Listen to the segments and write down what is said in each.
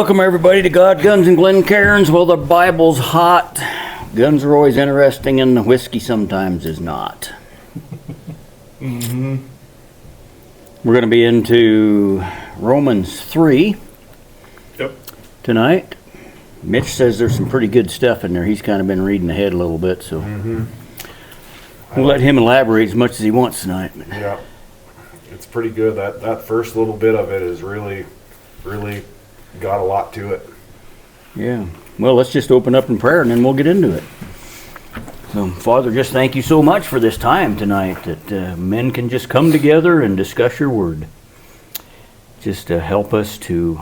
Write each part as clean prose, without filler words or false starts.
Welcome everybody to God, Guns and Glencairns. Well, the Bible's hot. Guns are always interesting and the whiskey sometimes is not. We're going to be into Romans 3 tonight. Mitch says there's some pretty good stuff in there. He's kind of been reading ahead a little bit, so we'll let him elaborate as much as he wants tonight. Yeah, it's pretty good. That first little bit of it is really got a lot to it. Yeah. Well, let's just open up in prayer and then we'll get into it. So, Father, just thank you so much for this time tonight that men can just come together and discuss your word. Just help us to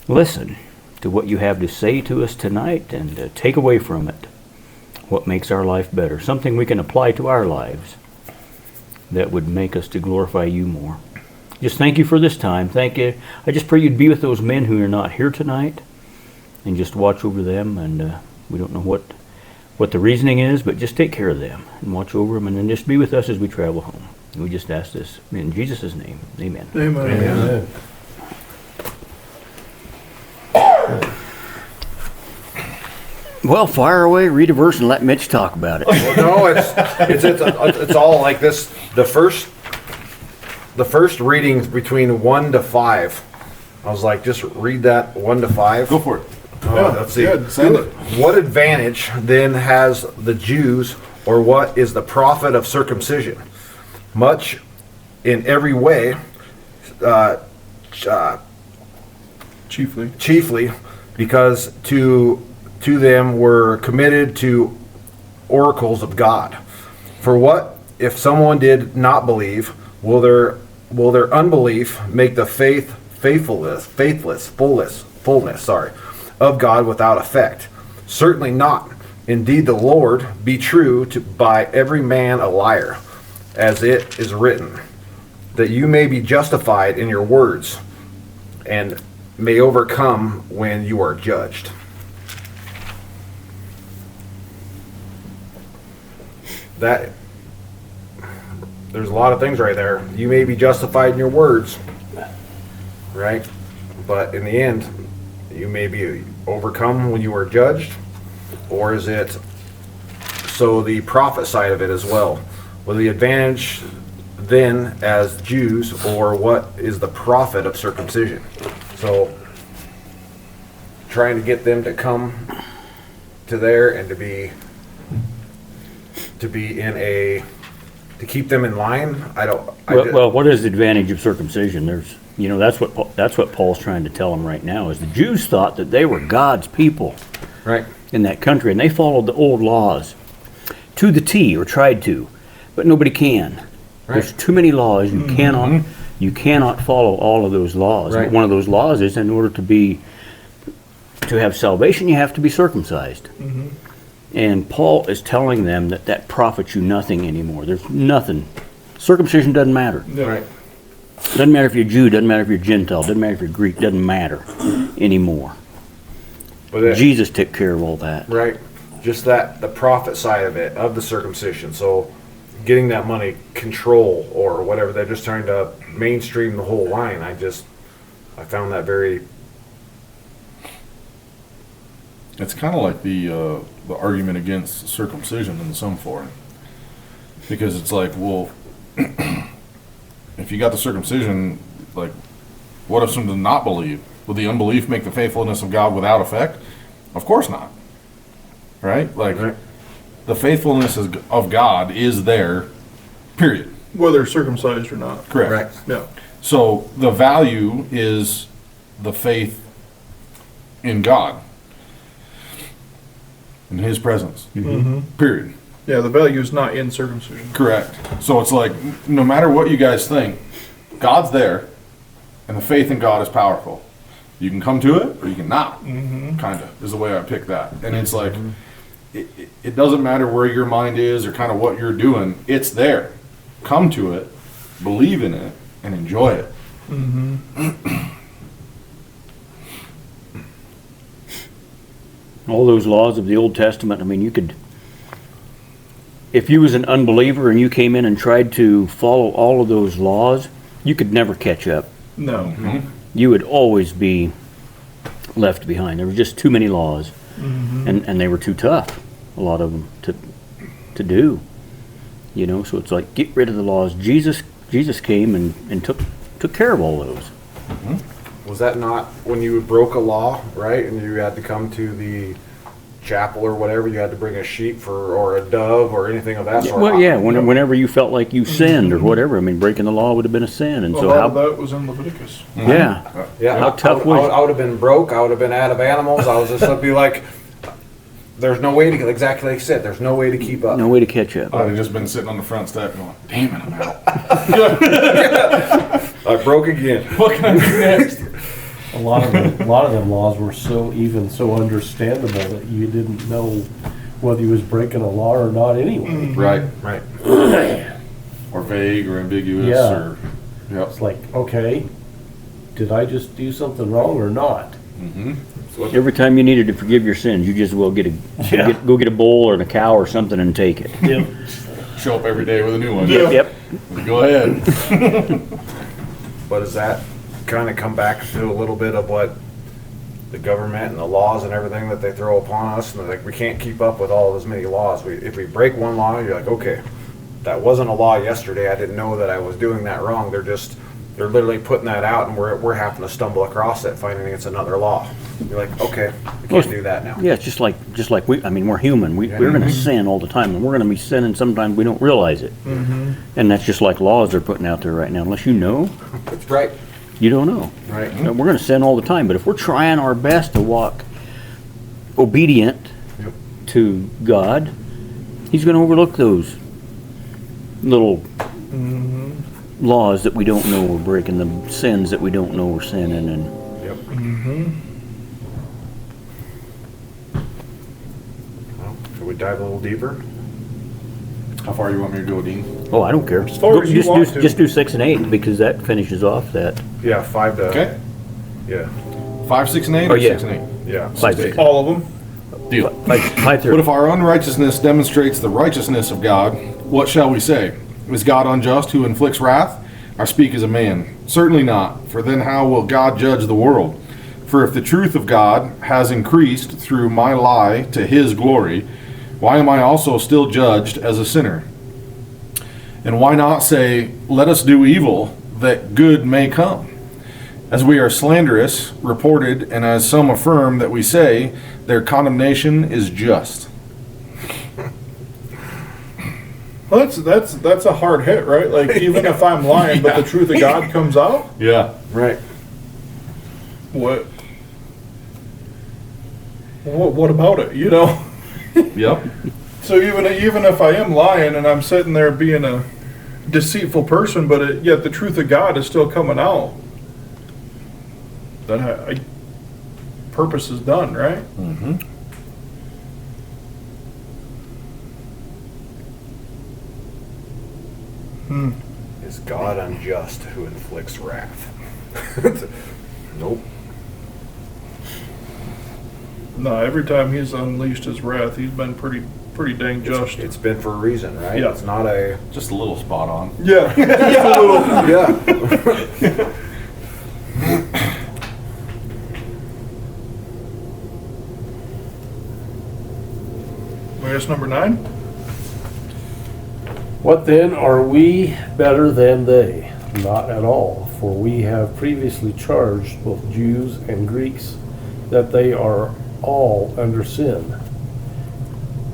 listen to what you have to say to us tonight and take away from it what makes our life better. Something we can apply to our lives that would make us to glorify you more. Just thank you for this time. Thank you. I just pray you'd be with those men who are not here tonight and just watch over them. And we don't know what the reasoning is, but just take care of them and watch over them and then just be with us as we travel home. And we just ask this in Jesus' name. Amen. Amen. Well, fire away, read a verse and let Mitch talk about it. No, it's all like this. The first readings between 1 to 5. I was like, just read that 1 to 5. Go for it. Let's see. Good. Send it. What advantage then has the Jews, or what is the profit of circumcision? Much in every way, chiefly because to them were committed to oracles of God. For what if someone did not believe? Will their unbelief make the fullness of God without effect? Certainly not. Indeed, the Lord be true by every man a liar, as it is written, that you may be justified in your words, and may overcome when you are judged. There's a lot of things right there. You may be justified in your words, right? But in the end, you may be overcome when you are judged. Or is it so the prophet side of it as well? Will the advantage then as Jews, or what is the profit of circumcision? So trying to get them to come to there and to be in a, to keep them in line. Well, what is the advantage of circumcision? There's, that's what Paul's trying to tell them right now. Is the Jews thought that they were God's people, right, in that country, and they followed the old laws to the T, or tried to, but nobody can. Right. There's too many laws. You cannot follow all of those laws. Right. One of those laws is, in order to have salvation, you have to be circumcised. And Paul is telling them that profits you nothing anymore. There's nothing. Circumcision doesn't matter. Right. Doesn't matter if you're Jew, doesn't matter if you're Gentile, doesn't matter if you're Greek, doesn't matter anymore. But Jesus took care of all that. Right. Just the profit side of it, of the circumcision. So getting that money, control or whatever, they're just trying to mainstream the whole line. I found that very... It's kind of like the argument against circumcision in some form, because it's like, well, if you got the circumcision, like, what if someone did not believe? Will the unbelief make the faithfulness of God without effect? Of course not. Right? Like, right. The faithfulness of God is there, period. Whether circumcised or not. Correct. Right. Yeah. So the value is the faith in God, in His presence. Period. Yeah, the value is not in circumcision. Correct. So it's like, no matter what you guys think, God's there, and the faith in God is powerful. You can come to it, or you can not. Kind of is the way I pick that. And it's like, it doesn't matter where your mind is or kind of what you're doing. It's there. Come to it, believe in it, and enjoy it. All those laws of the Old Testament, I mean, you could, if you was an unbeliever and you came in and tried to follow all of those laws, you could never catch up. No. You would always be left behind. There were just too many laws, and they were too tough, a lot of them, to do. You know, so it's like, get rid of the laws. Jesus came and took care of all those. Was that not when you broke a law, right? And you had to come to the chapel or whatever, you had to bring a sheep or a dove or anything of that sort? Well, yeah, whenever you felt like you sinned or whatever, I mean, breaking the law would have been a sin. And Well, so all how, of that was in Leviticus. yeah, Yeah, how tough was I would have been broke. I would have been out of animals. I was just would be like, there's no way to, exactly like you said, there's no way to keep up. no way to catch up. I'd have just been sitting on the front step going, damn it, I'm out. I broke again. What can I do next? A lot of them laws were so understandable that you didn't know whether he was breaking a law or not anyway. Right. Right. Or vague or ambiguous Yeah. or, yep. It's like, okay, did I just do something wrong or not? Every time you needed to forgive your sins, you just will go get a bull or a cow or something and take it. Yep. Show up every day with a new one. Yep. Go ahead. But does that kind of come back to a little bit of what the government and the laws and everything that they throw upon us? And like, we can't keep up with all as many laws. If we break one law, you're like, okay, that wasn't a law yesterday. I didn't know that I was doing that wrong. They're literally putting that out, and we're having to stumble across it, finding it's another law. You're like, okay, we can't do that now. Yeah, it's just like we're human. We're going to sin all the time, and we're going to be sinning sometimes we don't realize it. And that's just like laws they're putting out there right now. Unless you know, That's right. you don't know. Right. And we're going to sin all the time. But if we're trying our best to walk obedient Yep. to God, He's going to overlook those little laws that we don't know we're breaking, the sins that we don't know we're sinning, and Yep. Well, should we dive a little deeper? How far you want me to go, Dean? oh, I don't care. As far as you want to. Just do 6 and 8 because that finishes off that. Yeah, 5 to. Okay. Yeah. 5, 6, and 8 Oh, or yeah. 6 and 8? Yeah. 5, 6. All of them. Deal. 5 through. But if our unrighteousness demonstrates the righteousness of God, what shall we say? Is God unjust who inflicts wrath? I speak as a man. Certainly not, for then how will God judge the world? For if the truth of God has increased through my lie to his glory, why am I also still judged as a sinner? And why not say, let us do evil, that good may come? As we are slanderous, reported, and as some affirm that we say, their condemnation is just. Well, that's a hard hit, right? Like, even if I'm lying, but the truth of God comes out, Yeah. Right. what about it, you know? Yep. So even if I am lying and I'm sitting there being a deceitful person, but yet the truth of God is still coming out, then I purpose is done, right? Mm-hmm. Is God unjust who inflicts wrath? Nope. No, every time he's unleashed his wrath, he's been pretty dang just. It's been for a reason, right? Yeah. It's not a. Just a little spot on. Yeah, just a little. Yeah. Where's number 9? What then, are we better than they? Not at all, for we have previously charged both Jews and Greeks that they are all under sin.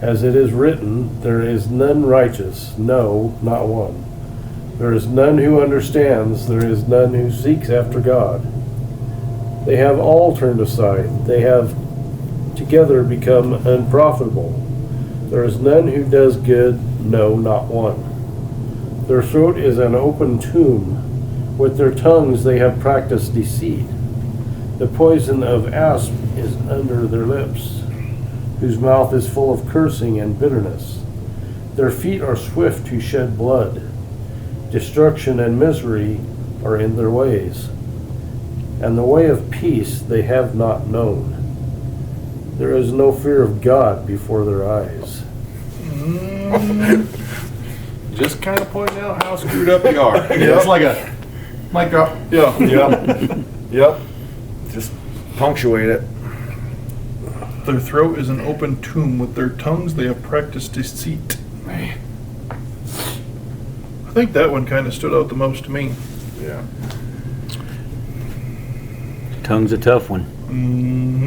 As it is written, there is none righteous, no, not one. There is none who understands, there is none who seeks after God. They have all turned aside, they have together become unprofitable. There is none who does good, no, not one. Their throat is an open tomb. With their tongues they have practiced deceit. The poison of asp is under their lips, whose mouth is full of cursing and bitterness. Their feet are swift to shed blood. Destruction and misery are in their ways, and the way of peace they have not known. There is no fear of God before their eyes. Just kind of pointing out how screwed up you are. It's like a mic drop. Yeah. Yep. Yep. Just punctuate it. Their throat is an open tomb. With their tongues they have practiced deceit. I think that one kind of stood out the most to me. Yeah. Tongue's a tough one.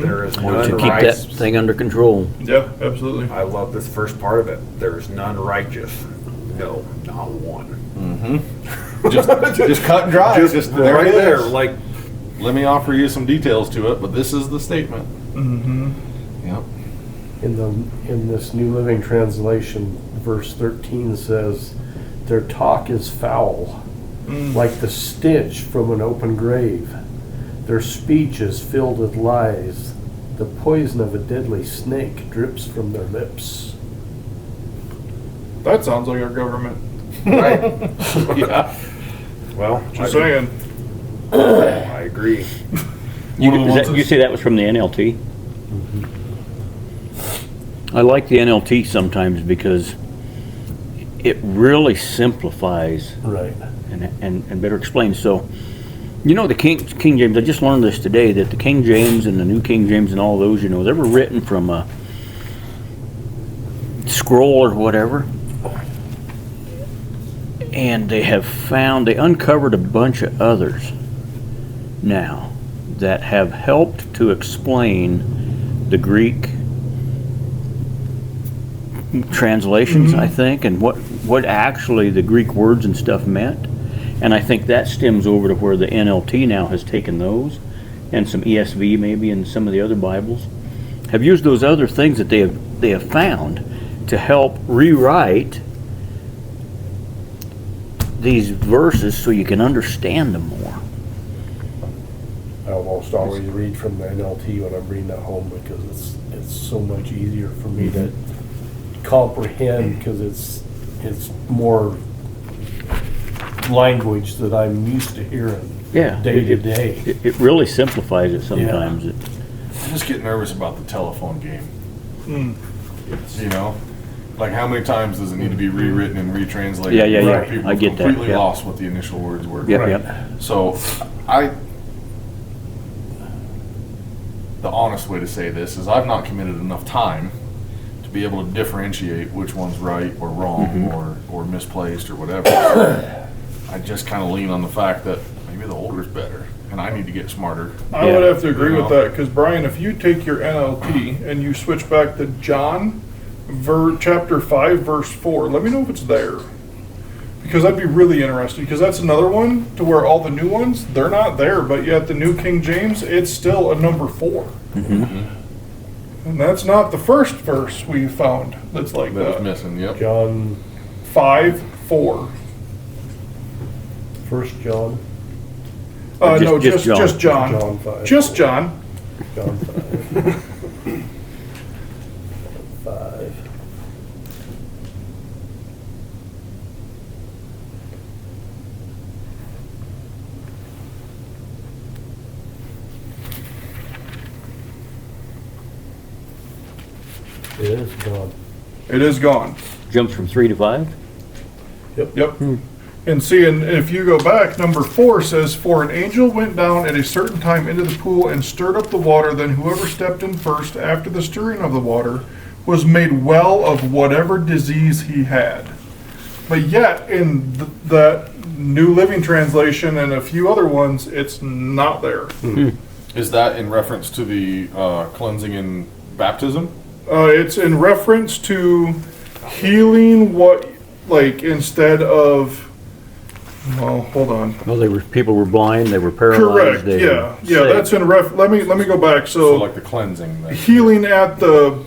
There is To none keep that righteous. thing under control. Yeah, absolutely. I love this first part of it. There is none righteous. No, not one. Just cut and dry. Just there right it there. is. Like, Let me offer you some details to it, but this is the statement. Mm-hmm. Yep. In this New Living Translation, verse 13 says, "Their talk is foul, like the stench from an open grave. Their speech is filled with lies. The poison of a deadly snake drips from their lips." That sounds like our government. right. Yeah. Well, Just saying. I agree. You say that was from the NLT? I like the NLT sometimes because it really simplifies Right. and better explains. So, you know, the King James, I just learned this today, that the King James and the New King James and all those, you know, they were written from a scroll or whatever. And they uncovered a bunch of others now that have helped to explain the Greek translations, I think, and what actually the Greek words and stuff meant. And I think that stems over to where the NLT now has taken those, and some ESV maybe, and some of the other Bibles have used those other things that they have found to help rewrite these verses so you can understand them more. I almost always read from the NLT when I'm reading at home because it's so much easier for me to comprehend, because it's more language that I'm used to hearing day to day. It really simplifies it sometimes. Yeah. I just get nervous about the telephone game. Yes. You know? Like, how many times does it need to be rewritten and retranslated? Yeah, before yeah. people I get that, completely yeah. lost what the initial words were. Yep, Right. yep. So, the honest way to say this is I've not committed enough time to be able to differentiate which one's right or wrong or misplaced or whatever. I just kind of lean on the fact that maybe the older's better and I need to get smarter. I would have to agree You with know? that, because Brian, if you take your NLT and you switch back to John, chapter 5, verse 4, let me know if it's there. Because I'd be really interested, because that's another one to where all the new ones, they're not there, but yet the New King James, it's still a number 4. And that's not the first verse we found that's like That was that. missing, yep. John, 5:4. 1 John, No, just just John. John 5. Just John. John 5. 5. It is gone. It is gone. Jumps from 3 to 5? Yep. And see, and if you go back, number 4 says, "For an angel went down at a certain time into the pool and stirred up the water. Then whoever stepped in first after the stirring of the water was made well of whatever disease he had." But yet, in that New Living Translation and a few other ones, it's not there. Is that in reference to the cleansing in baptism? It's in reference to healing what, like, instead of, well, hold on. Well, people were blind, they were paralyzed. Correct, yeah, that's in let me go back, So like the cleansing then. healing at the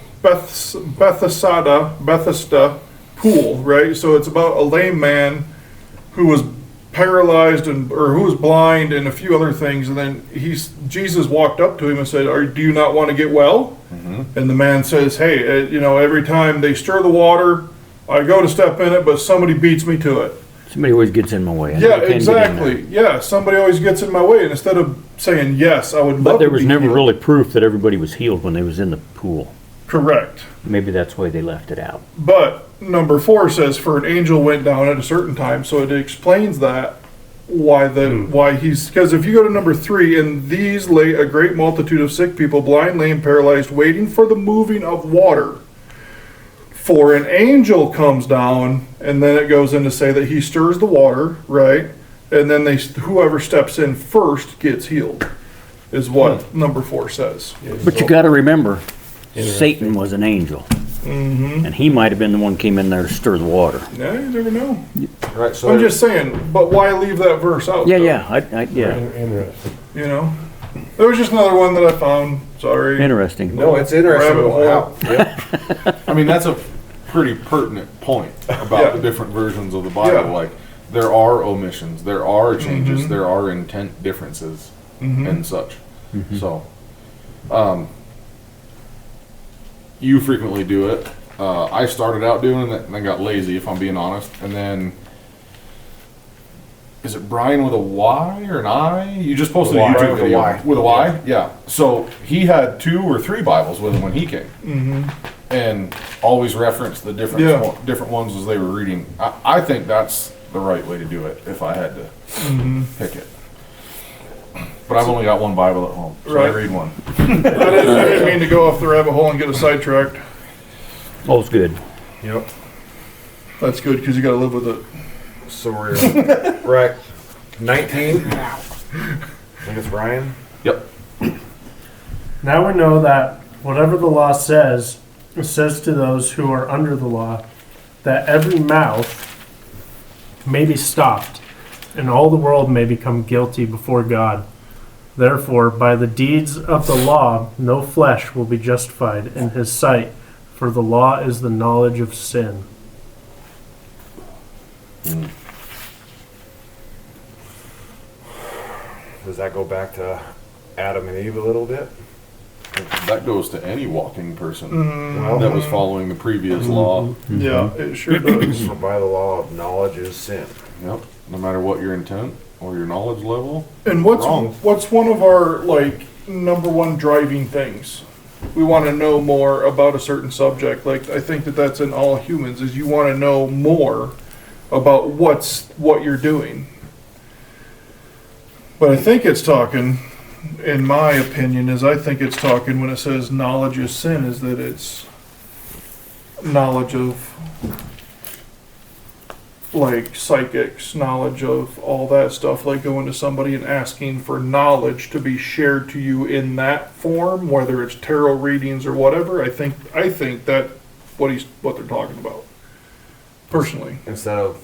Bethesda pool, right? So it's about a lame man who was paralyzed or who was blind and a few other things, and then Jesus walked up to him and said, "Do you not want to get well?" And the man says, "Hey, every time they stir the water, I go to step in it, but somebody beats me to it." Somebody always gets in my way. I Yeah, can't get in exactly. Yeah, somebody always gets in my way, and instead of saying yes, I would love But there to was be never healed. really proof that everybody was healed when they was in the pool. Correct. Maybe that's why they left it out. But number 4 says, "For an angel went down at a certain time," so it explains that why he's, because if you go to number 3, and these lay a great multitude of sick people, blind, lame, paralyzed, waiting for the moving of water. For an angel comes down, and then it goes in to say that he stirs the water, right? And then whoever steps in first gets healed, is what number 4 says. But you gotta remember, Satan was an angel. And he might have been the one who came in there to stir the water. Yeah, you never know. Right. So I'm just saying, but why leave that verse out? Yeah, though? yeah, yeah. Interesting. You know, there was just another one that I found. Sorry. Interesting. no, it's interesting. Rabbit hole. Yep. I mean, that's a pretty pertinent point about Yeah. the different versions of the Bible. Yeah. Like, there are omissions, there are changes, there are intent differences, and such. So, you frequently do it. I started out doing it and then got lazy, if I'm being honest. And then, is it Brian with a Y or an I? You just posted a Y. YouTube Brian with a video Y. with a Y. Yeah. So he had 2 or 3 Bibles with him when he came, and always referenced the different ones as they were reading. I think that's the right way to do it if I had to pick it. But I've only got one Bible at home, so I Right. read one. I didn't mean to go off the rabbit hole and get us sidetracked. All's good. Yep. That's good because you got to live with it. So we're right. 19. I think it's Ryan. Yep. Now we know that whatever the law says, it says to those who are under the law, that every mouth may be stopped, and all the world may become guilty before God. Therefore, by the deeds of the law, no flesh will be justified in his sight, for the law is the knowledge of sin. Does that go back to Adam and Eve a little bit? That goes to any walking person Well, that was following the previous law. Yeah, it sure does. for by the law of knowledge is sin. Yep. No matter what your intent or your knowledge level. And Wrong. what's one of our number one driving things? We want to know more about a certain subject. Like, I think that's in all humans, is you want to know more about what you're doing. But I think it's talking, in my opinion, I think it's talking when it says knowledge is sin, is that it's knowledge of like psychics, knowledge of all that stuff, like going to somebody and asking for knowledge to be shared to you in that form, whether it's tarot readings or whatever. I think that what they're talking about, personally. Instead of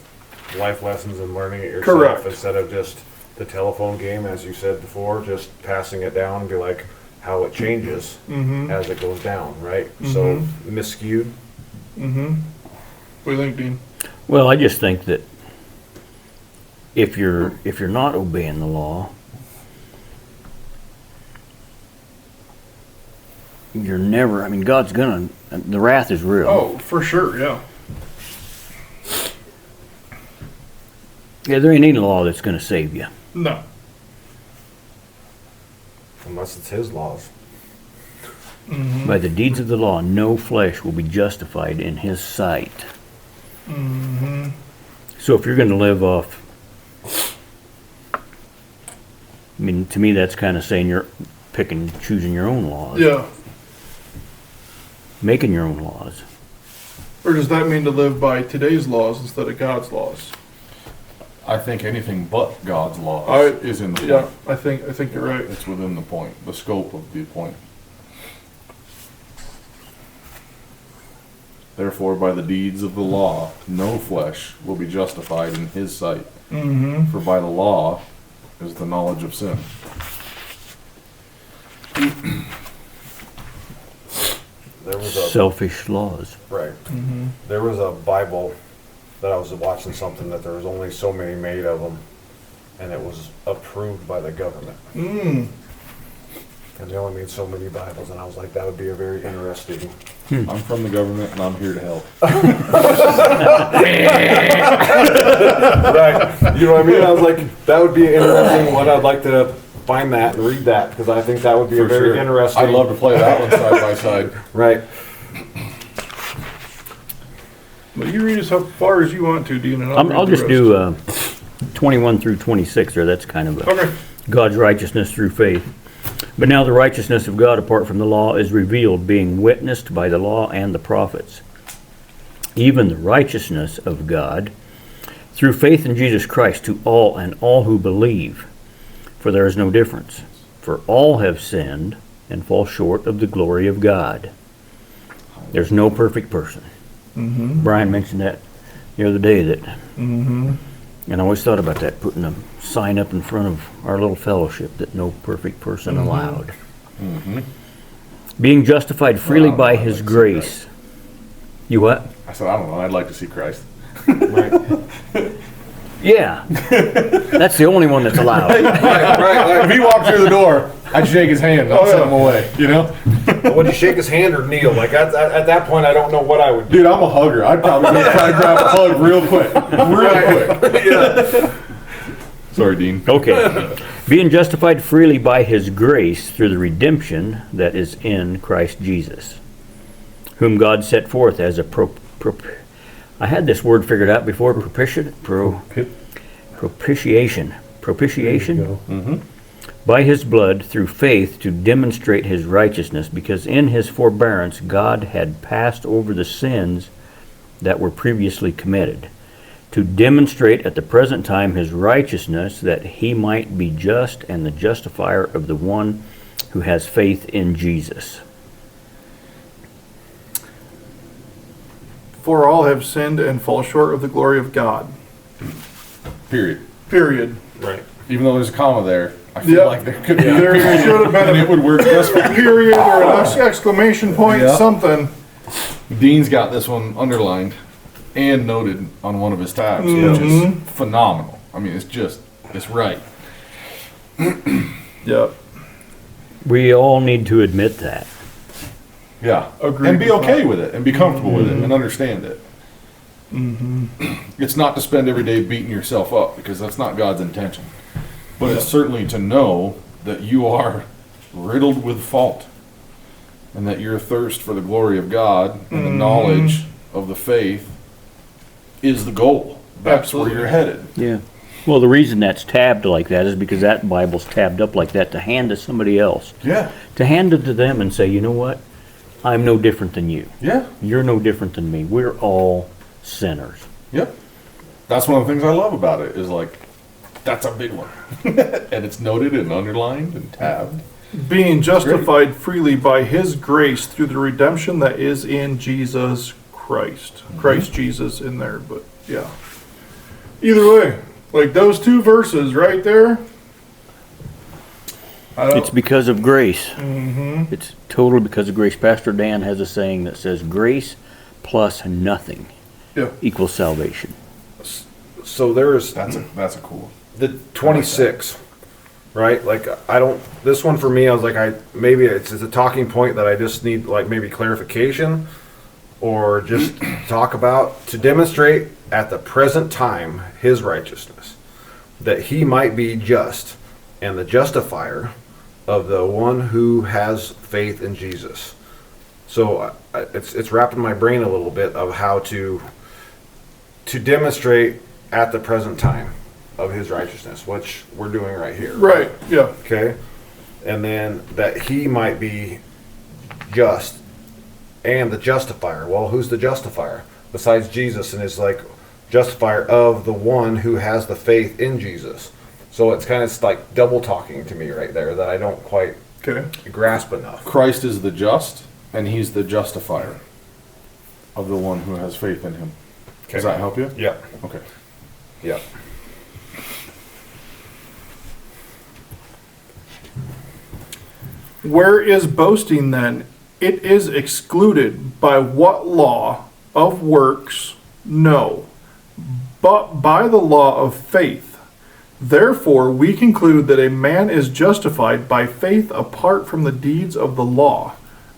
life lessons and learning it yourself, Correct. instead of just the telephone game, as you said before, just passing it down and be like how it changes as it goes down, right? So miscued. What do you think, Dean? Well, I just think that if you're not obeying the law, you're never, I mean, God's gonna, the wrath is real. Oh, for sure, yeah. Yeah, there ain't any law that's gonna save you. No. Unless it's his laws. By the deeds of the law, no flesh will be justified in his sight. So if you're gonna live off, I mean, to me, that's kind of saying you're choosing your own laws. Yeah. Making your own laws. Or does that mean to live by today's laws instead of God's laws? I think anything but God's laws is in the Yeah, point. I think you're right. It's within the point, the scope of the point. Therefore, by the deeds of the law, no flesh will be justified in his sight. For by the law is the knowledge of sin. There was a Selfish laws. right. There was a Bible that I was watching something that there was only so many made of them, and it was approved by the government. And they only made so many Bibles, and I was like, that would be a very interesting. I'm from the government and I'm here to help. Right. You know what I mean? I was like, that would be an interesting one. I'd like to find that and read that because I think that would be a For very sure. interesting. I'd love to play that one side by side. Right. But you read as far as you want to, Dean, and I'll read the just rest. do 21 through 26 there, that's kind of a Okay. God's righteousness through faith. But now the righteousness of God apart from the law is revealed, being witnessed by the law and the prophets. Even the righteousness of God through faith in Jesus Christ to all and all who believe. For there is no difference. For all have sinned and fall short of the glory of God. There's no perfect person. Brian mentioned that the other day, that, and I always thought about that, putting a sign up in front of our little fellowship that no perfect person allowed. Being justified freely Well, by I'd his like to see grace. You what? I said, I don't know, I'd like to see Christ. Yeah. That's the only one that's allowed. If he walked through the door, I'd shake his hand, I'd send him away, you know? Would you shake his hand or kneel? Like at that point, I don't know what I would do. Dude, I'm a hugger. I'd probably go try to grab a hug real quick. Real quick. Sorry, Dean. Okay. Being justified freely by his grace through the redemption that is in Christ Jesus, whom God set forth as a I had this word figured out before, propitiation. Propitiation? Go. By his blood through faith to demonstrate his righteousness, because in his forbearance God had passed over the sins that were previously committed, to demonstrate at the present time his righteousness, that he might be just and the justifier of the one who has faith in Jesus. For all have sinned and fall short of the glory of God. Period. Period. Right. Even though there's a comma there, I feel Yep. like there could be a There period, should have been and it would work just a fine. period or an exclamation point, Yeah. something. Dean's got this one underlined and noted on one of his tabs, which is phenomenal. I mean, it's right. Yep. We all need to admit that. Yeah. Agreed And be with okay that. with it and be comfortable with it and understand it. It's not to spend every day beating yourself up, because that's not God's intention. But it's certainly to know that you are riddled with fault, and that your thirst for the glory of God and the knowledge of the faith is the goal. That's Absolutely. where you're headed. Yeah. Well, the reason that's tabbed like that is because that Bible's tabbed up like that to hand to somebody else. Yeah. To hand it to them and say, you know what? I'm no different than you. Yeah. You're no different than me. We're all sinners. Yep. That's one of the things I love about it, is like, that's a big one. And it's noted and underlined and tabbed. Being justified freely by his grace through the redemption that is in Jesus Christ. Christ Jesus in there, but yeah. Either way, like those two verses right there. It's because of grace. It's totally because of grace. Pastor Dan has a saying that says, grace plus nothing Yeah. equals salvation. So there's That's a cool one. the 26, right? Like this one for me, I was like, maybe it's a talking point that I just need like maybe clarification, or just talk about, to demonstrate at the present time his righteousness, that he might be just and the justifier of the one who has faith in Jesus. So it's wrapped in my brain a little bit of how to demonstrate at the present time of his righteousness, which we're doing right here. Right, yeah. Okay? And then that he might be just and the justifier. Well, who's the justifier? Besides Jesus, and is like justifier of the one who has the faith in Jesus. So it's kind of like double talking to me right there that I don't quite Okay. grasp enough. Christ is the just, and he's the justifier of the one who has faith in him. Does that help you? Yeah. Okay. Yeah. Where is boasting then? It is excluded. By what law? Of works? No. But by the law of faith. Therefore, we conclude that a man is justified by faith apart from the deeds of the law.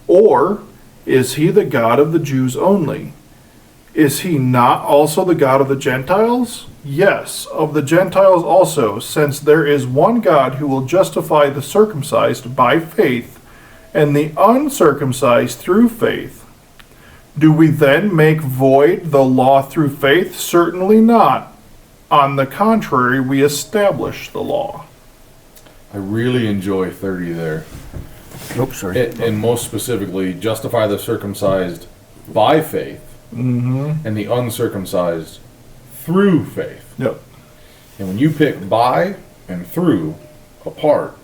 Or is he the God of the Jews only? Is he not also the God of the Gentiles? Yes, of the Gentiles also, since there is one God who will justify the circumcised by faith and the uncircumcised through faith. Do we then make void the law through faith? Certainly not. On the contrary, we establish the law. I really enjoy 30 there. Oops, sorry. And most specifically, justify the circumcised by faith and the uncircumcised through faith. Yep. And when you pick by and through apart,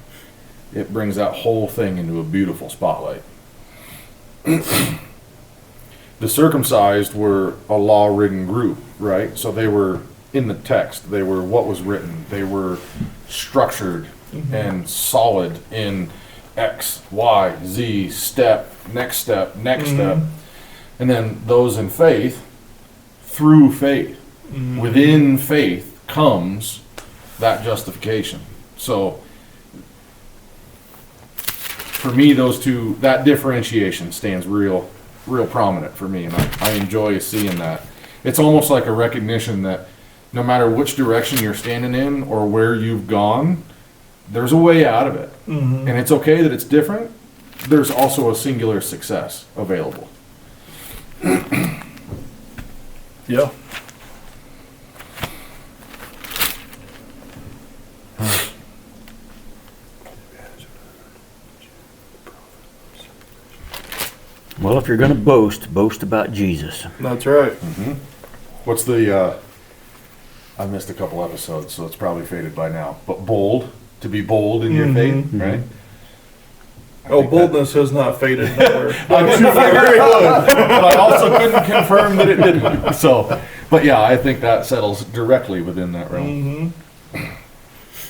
it brings that whole thing into a beautiful spotlight. The circumcised were a law-ridden group, right? So they were in the text. They were what was written. They were structured and solid in X, Y, Z, step, next step, next step. And then those in faith, through faith. Within faith comes that justification. So for me, those two, that differentiation stands real prominent for me, and I enjoy seeing that. It's almost like a recognition that no matter which direction you're standing in or where you've gone, there's a way out of it. And it's okay that it's different. There's also a singular success available. Yeah. Well, if you're going to boast about Jesus. That's right. What's the, I missed a couple episodes, so it's probably faded by now, but bold, to be bold in your faith, right? Oh, boldness has not faded nowhere. I'm sure very good, but I also couldn't confirm that it didn't. So, but yeah, I think that settles directly within that realm.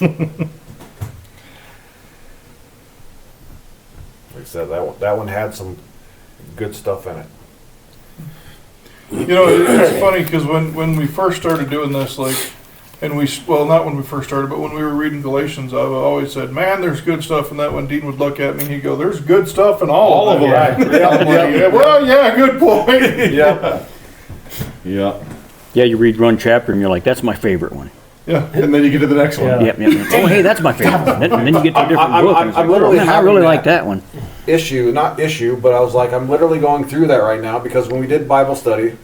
Like I said, that one had some good stuff in it. You know, it's funny because when we first started doing this, like, and well, not when we first started, but when we were reading Galatians, I've always said, man, there's good stuff in that. When Dean would look at me, he'd go, there's good stuff in all of them. Yeah, well, yeah, good point. Yeah. Yeah. Yeah, you read one chapter and you're like, that's my favorite one. Yeah. And then you get to the next one. Yeah. Yep. Oh, hey, that's my favorite one. And then you get to a different book. And it's like, I'm literally oh, man, I having really that. like that one. Not issue, but I was like, I'm literally going through that right now because when we did Bible study,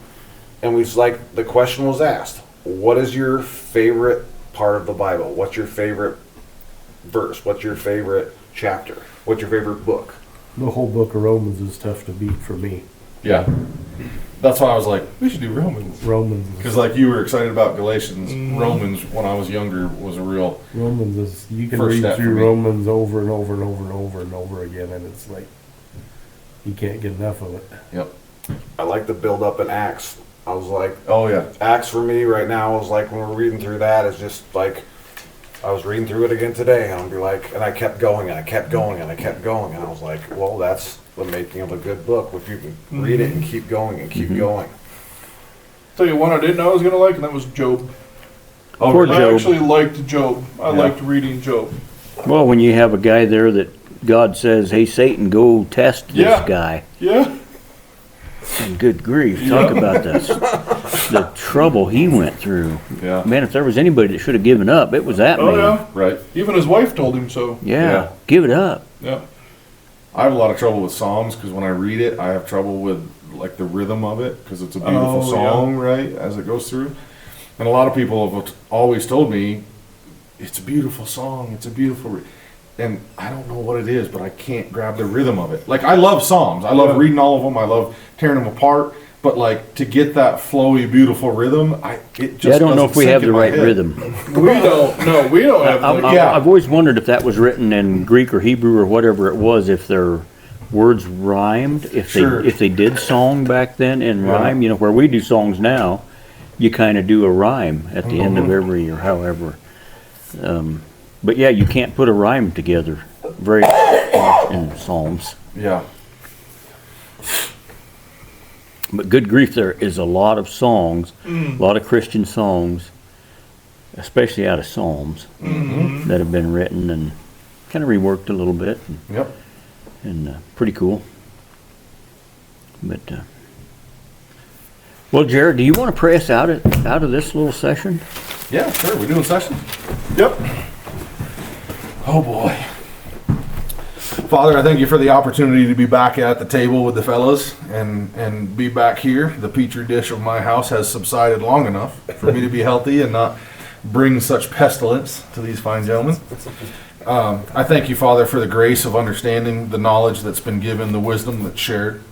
and we was like, the question was asked, what is your favorite part of the Bible? What's your favorite verse? What's your favorite chapter? What's your favorite book? The whole book of Romans is tough to beat for me. Yeah. That's why I was like, we should do Romans. Romans Because like you were excited about Galatians, Romans when I was younger was a real. is, you can First read step for through me. Romans over and over and over and over and over again, and it's like, you can't get enough of it. Yep. I like the build up in Acts. I was like, Oh yeah. Acts for me right now is like when we're reading through that, it's just like I was reading through it again today, and I'll be like, and I kept going and I kept going and I kept going, and I was like, well, that's the making of a good book. If you can read it and keep going and keep going. Tell you one I didn't know I was going to like, and that was Job. Oh, Poor I Job. actually liked Job. I liked reading Job. Well, when you have a guy there that God says, hey, Satan, go test this Yeah. guy. Yeah. And good grief, talk about this. The trouble he went through. Yeah. Man, if there was anybody that should have given up, it was that Oh, man. yeah. Right. Even his wife told him so. Yeah, Yeah. give it up. Yeah. I have a lot of trouble with Psalms because when I read it, I have trouble with like the rhythm of it because it's a beautiful Oh, song, right, as it goes through. And a lot of people have always told me, it's a beautiful song, it's a beautiful, and I don't know what it is, but I can't grab the rhythm of it. Like I love Psalms, I love reading all of them, I love tearing them apart, but like to get that flowy, beautiful rhythm, it just Yeah, I don't know doesn't if we sink have in the my right head. rhythm. We don't have Yeah. I've always wondered if that was written in Greek or Hebrew or whatever it was, if their words rhymed, if Sure. they did song back then in Yeah. rhyme, you know, where we do songs now, you kind of do a rhyme at the end of every or however. But yeah, you can't put a rhyme together very much in Psalms. Yeah. But good grief, there is a lot of songs, a lot of Christian songs, especially out of Psalms, that have been written and kind of reworked a little bit, Yep. and pretty cool. But well, Jared, do you want to pray us out of this little session? Yeah, sure. We're doing sessions. Yep. Oh boy. Father, I thank you for the opportunity to be back at the table with the fellas and be back here. The petri dish of my house has subsided long enough for me to be healthy and not bring such pestilence to these fine gentlemen. I thank you, Father, for the grace of understanding, the knowledge that's been given, the wisdom that's shared.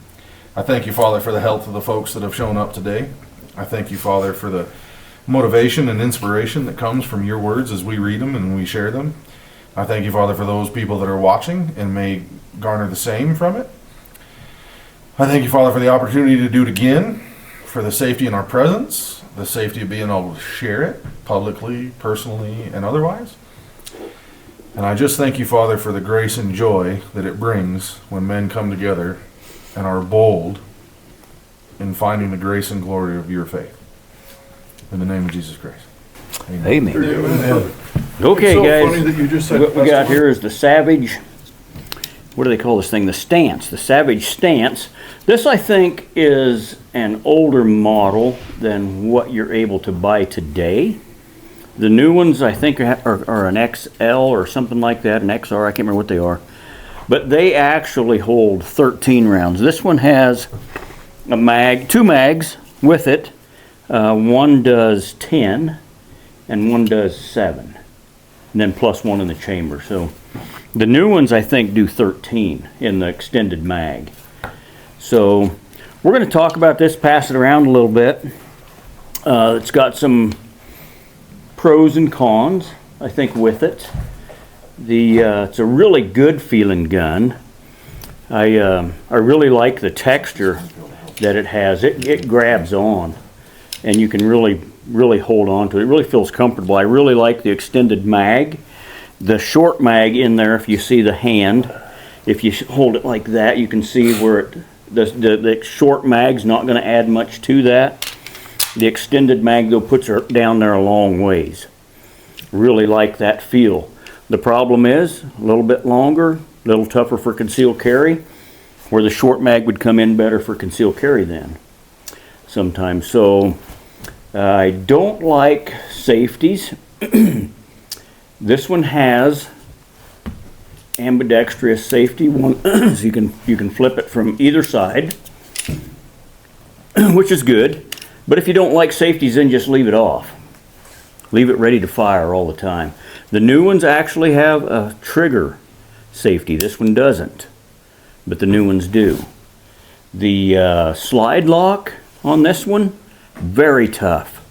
I thank you, Father, for the health of the folks that have shown up today. I thank you, Father, for the motivation and inspiration that comes from your words as we read them and we share them. I thank you, Father, for those people that are watching and may garner the same from it. I thank you, Father, for the opportunity to do it again, for the safety in our presence, the safety of being able to share it publicly, personally, and otherwise. And I just thank you, Father, for the grace and joy that it brings when men come together and are bold in finding the grace and glory of your faith. In the name of Jesus Christ. Amen. Amen. Amen. Okay, It's so guys. funny that you just said What we got pestilence. here is the Savage, what do they call this thing? The Stance, the Savage Stance. This, I think, is an older model than what you're able to buy today. The new ones, I think, are an XL or something like that, an XR, I can't remember what they are. But they actually hold 13 rounds. This one has a mag, 2 mags with it. One does 10 and one does 7. And then plus one in the chamber. So the new ones, I think, do 13 in the extended mag. So we're going to talk about this, pass it around a little bit. It's got some pros and cons, I think, with it. It's a really good feeling gun. I really like the texture that it has. It grabs on, and you can really hold on to it. It really feels comfortable. I really like the extended mag. The short mag in there, if you see the hand, if you hold it like that, you can see where the short mag's not going to add much to that. The extended mag, though, puts her down there a long ways. Really like that feel. The problem is a little bit longer, a little tougher for concealed carry, where the short mag would come in better for concealed carry then sometimes. So I don't like safeties. This one has ambidextrous safety, one so you can flip it from either side, which is good. But if you don't like safeties, then just leave it off. Leave it ready to fire all the time. The new ones actually have a trigger safety. This one doesn't, but the new ones do. The slide lock on this one, very tough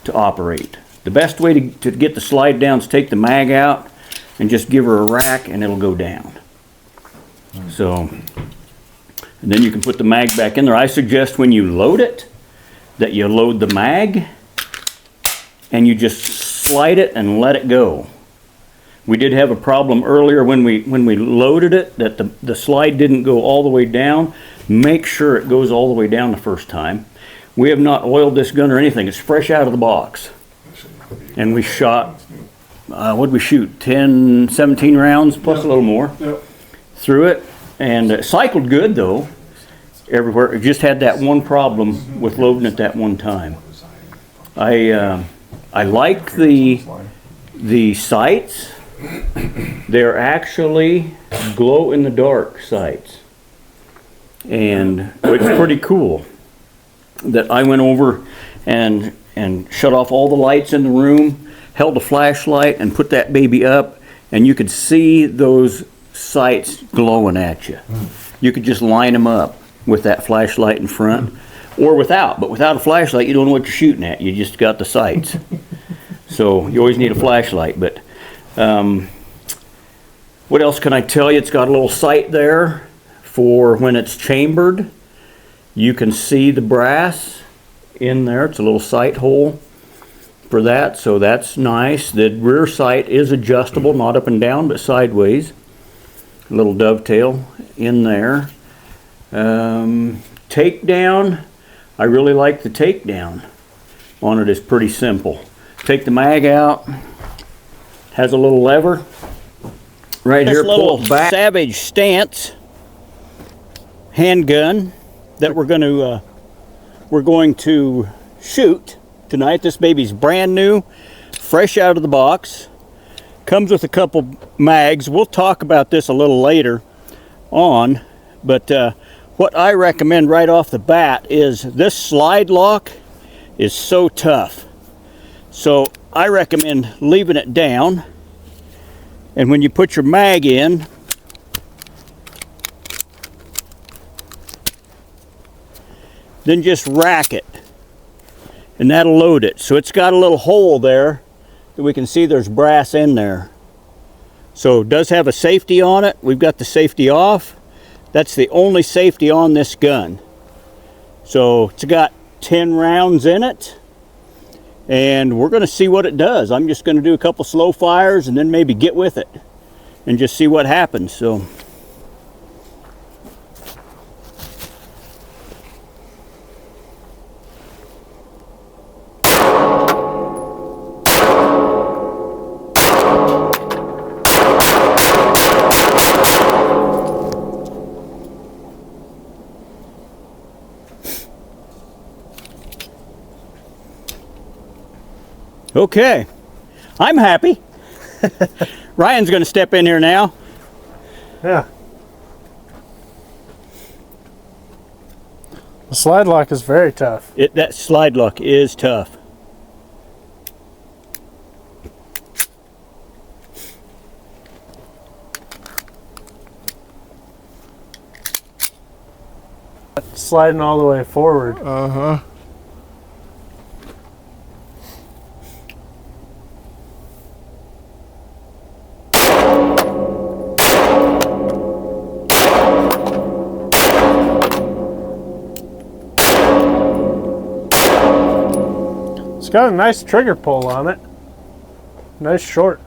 to operate. The best way to get the slide down is take the mag out and just give her a rack and it'll go down. So, and then you can put the mag back in there. I suggest when you load it, that you load the mag and you just slide it and let it go. We did have a problem earlier when we loaded it, that the slide didn't go all the way down. Make sure it goes all the way down the first time. We have not oiled this gun or anything. It's fresh out of the box. And we shot, what did we shoot? 10, 17 rounds plus a little more through it. And it cycled good though, everywhere. It just had that one problem with loading it that one time. I like the sights. They're actually glow-in-the-dark sights, and it's pretty cool that I went over and shut off all the lights in the room, held a flashlight and put that baby up, and you could see those sights glowing at you. You could just line them up with that flashlight in front, or without. But without a flashlight, you don't know what you're shooting at. You just got the sights. So you always need a flashlight. But what else can I tell you? It's got a little sight there for when it's chambered. You can see the brass in there. It's a little sight hole for that, so that's nice. The rear sight is adjustable, not up and down, but sideways. A little dovetail in there. Takedown, I really like the takedown on it. Is pretty simple. Take the mag out, has a little lever right here, pull back. Savage Stance handgun that we're going to shoot tonight. This baby's brand new, fresh out of the box. Comes with a couple mags. We'll talk about this a little later on, but what I recommend right off the bat is this slide lock is so tough. So I recommend leaving it down, and when you put your mag in, then just rack it, and that'll load it. So it's got a little hole there that we can see there's brass in there. So it does have a safety on it. We've got the safety off. That's the only safety on this gun. So it's got 10 rounds in it, and we're going to see what it does. I'm just going to do a couple slow fires and then maybe get with it and just see what happens. So okay, I'm happy. Ryan's going to step in here now. Yeah. The slide lock is very tough. That slide lock is tough. Sliding all the way forward. Uh-huh. It's got a nice trigger pull on it. Nice short.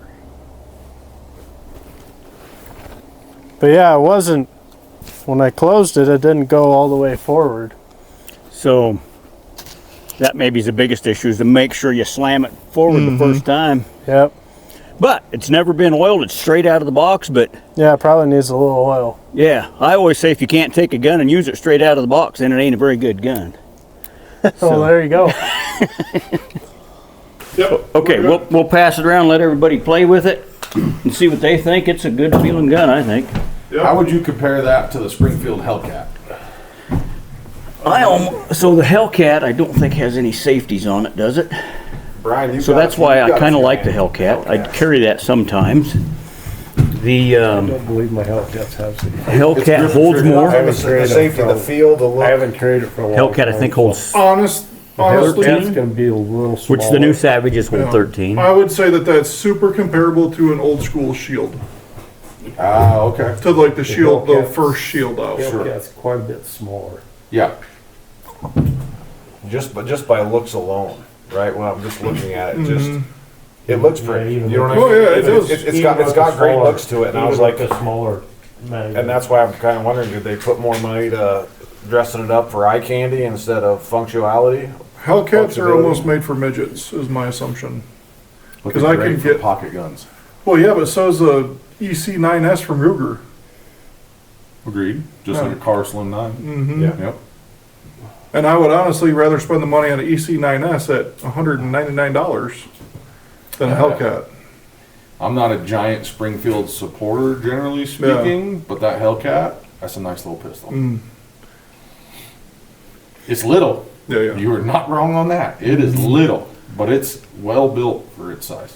But yeah, it wasn't, when I closed it, it didn't go all the way forward. So that maybe is the biggest issue, is to make sure you slam it forward the first time. Yep. But it's never been oiled. It's straight out of the box. But Yeah, it probably needs a little oil. yeah, I always say if you can't take a gun and use it straight out of the box, then it ain't a very good gun. Oh, there you go. Yep. Okay, we'll pass it around, let everybody play with it, and see what they think. It's a good feeling gun, I think. How would you compare that to the Springfield Hellcat? So the Hellcat, I don't think has any safeties on it, does it? Brian, you've So got- that's why you've I got kind of a like the few Hellcat. I'd Hellcats. carry that sometimes. The I don't believe my Hellcats have safety. Hellcat holds I more. haven't The safety, the feel, the I look. haven't carried it for a long Hellcat, I time, think, so- holds, Honestly, Hellcat's gonna be a little smaller. which the new Savages hold Yeah. 13. I would say that that's super comparable to an old school shield. Ah, okay. To like the shield, the Hellcats. first shield out. Hellcat's quite a bit smaller. Yeah. Just by looks alone, right? When I'm just looking at it, just it looks pretty. even You know what I Oh, mean? yeah, it does. It's got great looks to it, and I was like, a smaller mag. and that's why I'm kind of wondering, did they put more money to dressing it up for eye candy instead of functionality? Hellcats are almost made for midgets, is my assumption. But 'Cause they're I great can for get- pocket guns. Well, yeah, but so's the EC9S from Ruger. Agreed. Just Yeah. like a car Slim 9. Mm-hmm. Yeah. Yep. And I would honestly rather spend the money on an EC9S at $199 than a Hellcat. I'm not a giant Springfield supporter, generally speaking, but that Hellcat, that's a nice little pistol. It's little. Yeah, yeah. You are not wrong on that. It is little, but it's well built for its size.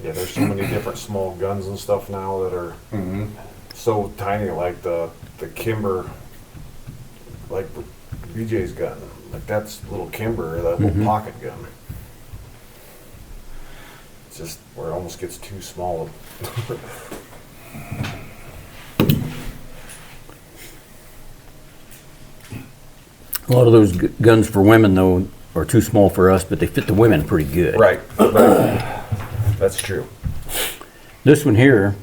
Yeah, there's so many different small guns and stuff now that are Mm-hmm. so tiny, like the Kimber, like BJ's gun. Like that's little Kimber, that little pocket gun. It's just where it almost gets too small. A lot of those guns for women, though, are too small for us, but they fit the women pretty good. Right. That's true. This one here,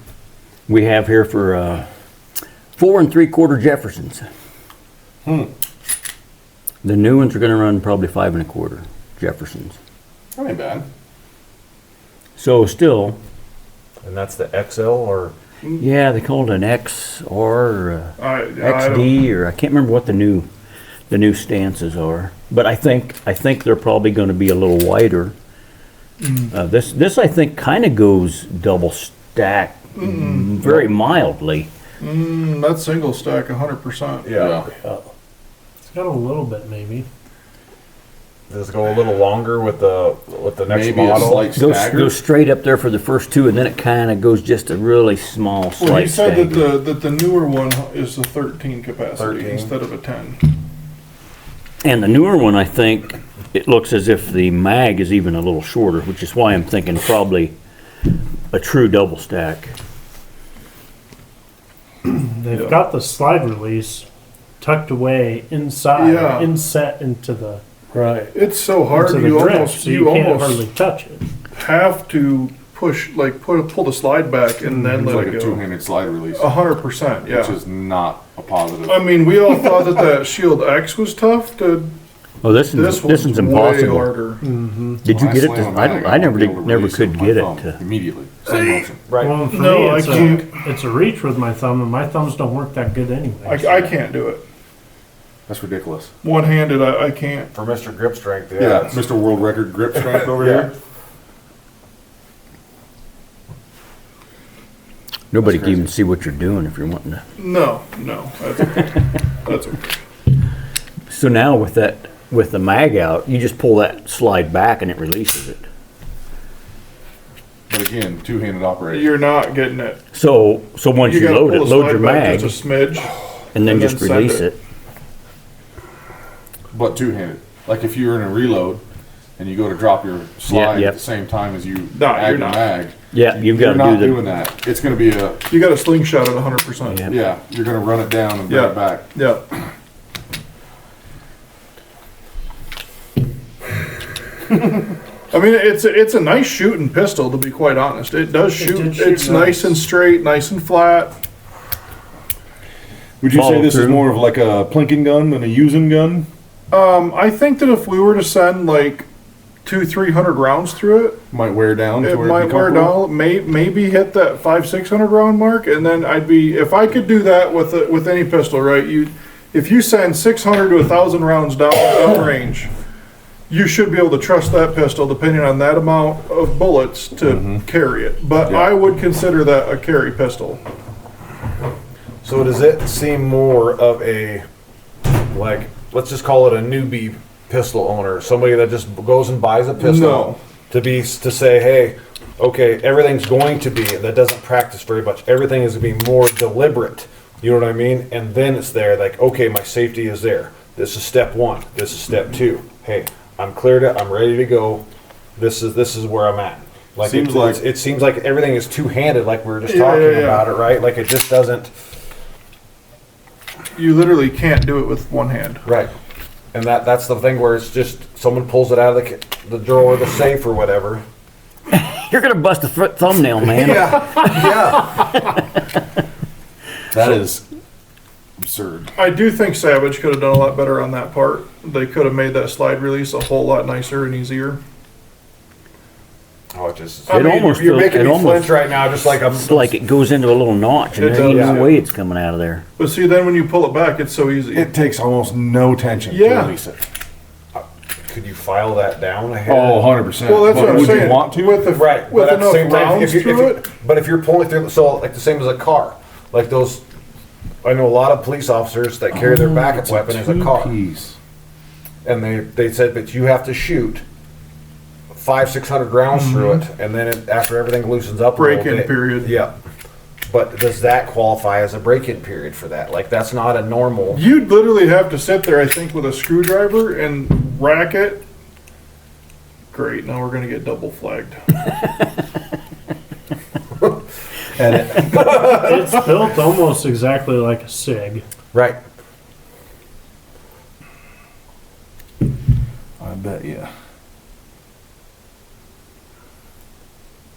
we have here for 4 3/4 Jeffersons. The new ones are going to run probably 5 1/4 Jeffersons. That ain't bad. So still, And that's the XL or yeah, they call it an X or I XD, or I can't remember what the new stances are. But I think they're probably going to be a little wider. This I think kind of goes double stack, very mildly. That's single stack 100%. yeah. It's got a little bit, maybe. Does it go a little longer with the next Maybe a model? slight Goes stagger. straight up there for the first two, and then it kind of goes just a really small slight Well, he said stagger. that the newer one is a 13 capacity 13. instead of a 10. And the newer one, I think, it looks as if the mag is even a little shorter, which is why I'm thinking probably a true double stack. They've got the slide release tucked away inside, Yeah. inset into the Right. It's so hard. into the You grip, almost so you can't almost hardly touch it. have to push pull the slide back and then It's let like it a go. two-handed slide release, 100%. Yeah. which is not a positive. I mean, we all thought that Shield X was tough. Oh, this This one's one's impossible. way harder. Did you When get it? slam To, a mag, I never won't be able to never release could with my get it thumb to. immediately. Same motion. Right. Well, for No, me, I it's can't. it's a reach with my thumb, and my thumbs don't work that good anyway. I can't do it. That's ridiculous. One-handed, I can't. For Mr. Grip Strength, Yeah, yeah. Mr. World Record grip strength over Yeah. here. Nobody That's can even crazy. see what you're doing if you're wanting to. No, that's okay. That's okay. So now with the mag out, you just pull that slide back and it releases it. But again, two-handed operation. You're not getting it. So once you gotta load it, pull the load slide your back mag, just a smidge. and then and just then send release it. it. But two-handed. Like if you're in a reload and you go to drop your slide yep. at the same time as you No, mag you're your not. mag, Yeah, you've you're got to not do doing that. It's going to be a, You got a slingshot at 100%. Yeah. yeah, you're going to run it down and bring Yeah. it back. Yeah. I mean, it's a nice shooting pistol, to be quite honest. It does It shoot. did shoot It's nice nice. and straight, nice and flat. Would you Follow say this through. is more of like a plinking gun than a using gun? I think that if we were to send like 200-300 rounds through it, Might wear down. it to where might it'd be wear comfortable? down. Maybe hit that 500-600 round mark, and then I'd be, if I could do that with any pistol, right? If you send 600 to 1,000 rounds down range, you should be able to trust that pistol, depending on that amount of bullets, to carry it. But Yeah. I would consider that a carry pistol. So does it seem more of a, like, let's just call it a newbie pistol owner, somebody that just goes and buys a pistol to say, hey, okay, everything's going to be, that doesn't practice very much. Everything is going to be more deliberate. You know what I mean? And then it's there, like, okay, my safety is there. This is step one. This is step two. Hey, I'm cleared. I'm ready to go. This is where I'm at. Like Seems it seems like everything is two-handed, like we were just Yeah, talking yeah, yeah. about it, right? Like it just doesn't. You literally can't do it with one hand. Right. And that's the thing where it's just someone pulls it out of the drawer of the safe or whatever. You're gonna bust a thumbnail, man. Yeah. That is absurd. I do think Savage could have done a lot better on that part. They could have made that slide release a whole lot nicer and easier. Oh, it just. It almost you're feels- making it me almost- flinch right now, just like I'm. It's like it goes into a little notch, and It there ain't does, no yeah. way it's coming out of there. But see, then when you pull it back, it's so easy. It takes almost no tension Yeah. to release it. Could you file that down ahead? Oh, 100%. well, that's But what I'm would saying. you want to? With the, Right, with but at the enough same time, rounds if through you, it. but if you're pulling through, so like the same as a car, like those, I know a lot of police officers that carry their backup weapon as a car, Two-piece. and they said, but you have to shoot 500-600 rounds through it, and then after everything loosens up, a little Break-in bit- period. Yeah, but does that qualify as a break-in period for that? Like that's not a normal. You'd literally have to sit there, I think, with a screwdriver and rack it. Great, now we're gonna get double flagged. It's built almost exactly like a SIG. Right. I bet you.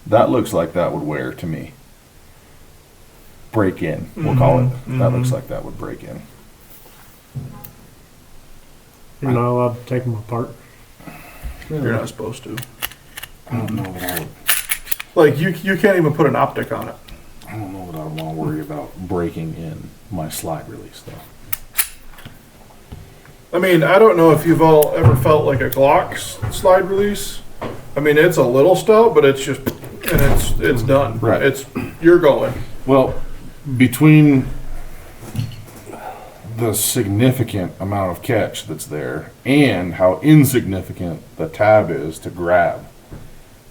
That looks like that would wear to me. Break in, we'll call it. That looks like that would break in. You're not allowed to take them apart. You're not supposed to. I don't know that I would. Like you can't even put an optic on it. I don't know that I would want to worry about breaking in my slide release though. I mean, I don't know if you've all ever felt like a Glock slide release. I mean, it's a little stout, but it's just, and it's done. Right. You're going. Well, between the significant amount of catch that's there and how insignificant the tab is to grab.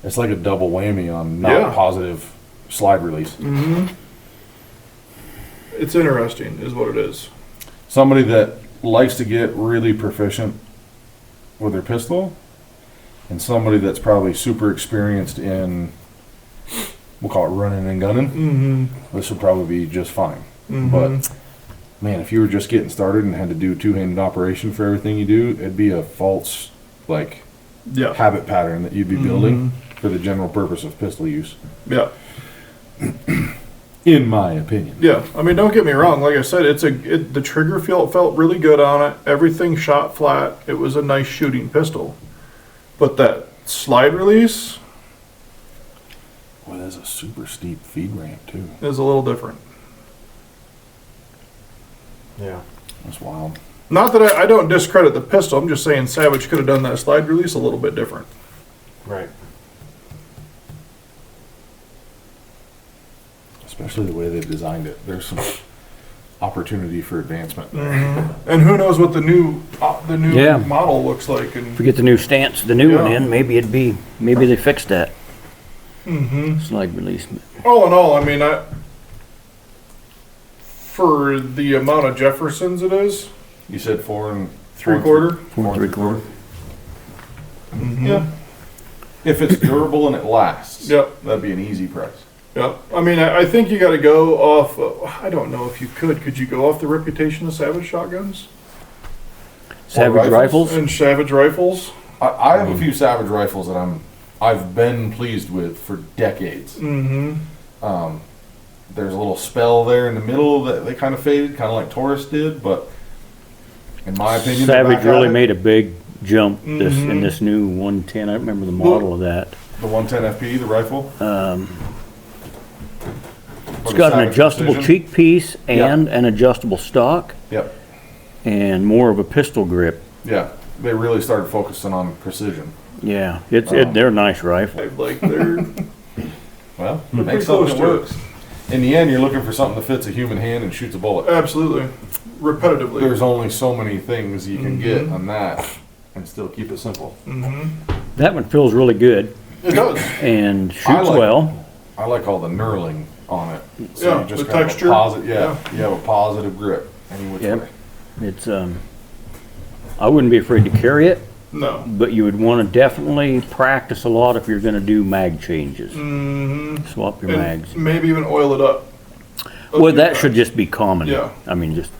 It's like a double whammy on not Yeah. positive slide release. It's interesting, is what it is. Somebody that likes to get really proficient with their pistol, and somebody that's probably super experienced in, we'll call it running and gunning, this would probably be just fine. But man, if you were just getting started and had to do a two-handed operation for everything you do, it'd be a false Yeah. habit pattern that you'd be building for the general purpose of pistol use, Yeah. in my opinion. Yeah. I mean, don't get me wrong. Like I said, the trigger felt really good on it. Everything shot flat. It was a nice shooting pistol. But that slide release Boy, that's a super steep feed ramp too. is a little different. Yeah. That's wild. Not that I don't discredit the pistol. I'm just saying Savage could have done that slide release a little bit different. Right. Especially the way they've designed it. There's some opportunity for advancement. And who knows what the new Yeah. model looks like. And If we get the new stance, the new one Yeah. in, maybe they fixed that. Slide release. all in all, I mean, for the amount of Jeffersons it is, You said 4 and 3/4. 4 3/4. Yeah. If it's durable and it lasts, Yep. that'd be an easy price. Yeah, I mean, I think you got to go off. I don't know if you could. Could you go off the reputation of Savage shotguns Savage rifles? rifles. and Savage rifles? I have a few Savage rifles that I've been pleased with for decades. There's a little spell there in the middle that they kind of faded, kind of like Taurus did, but in my opinion, they're Savage back really at it. made a big jump in this new 110. I don't remember the model of that. The 110 FP, the rifle. It's got an adjustable cheek piece and an adjustable stock Yep. and more of a pistol grip. Yeah. They really started focusing on precision. Yeah, they're a nice rifle. Like they're Well, pretty make something close that to it. works. In the end, you're looking for something that fits a human hand and shoots a bullet. absolutely repetitively. There's only so many things you can get on that and still keep it simple. That one feels really good It does. and I shoots like- well. I like all the knurling on it. So Yeah, you just the have texture. you have a positive grip any which Yep. way. It's I wouldn't be afraid to carry it, No. but you would want to definitely practice a lot if you're going to do mag changes. Swap your mags. And maybe even oil it up. Well, that should just be common. Yeah. I mean, just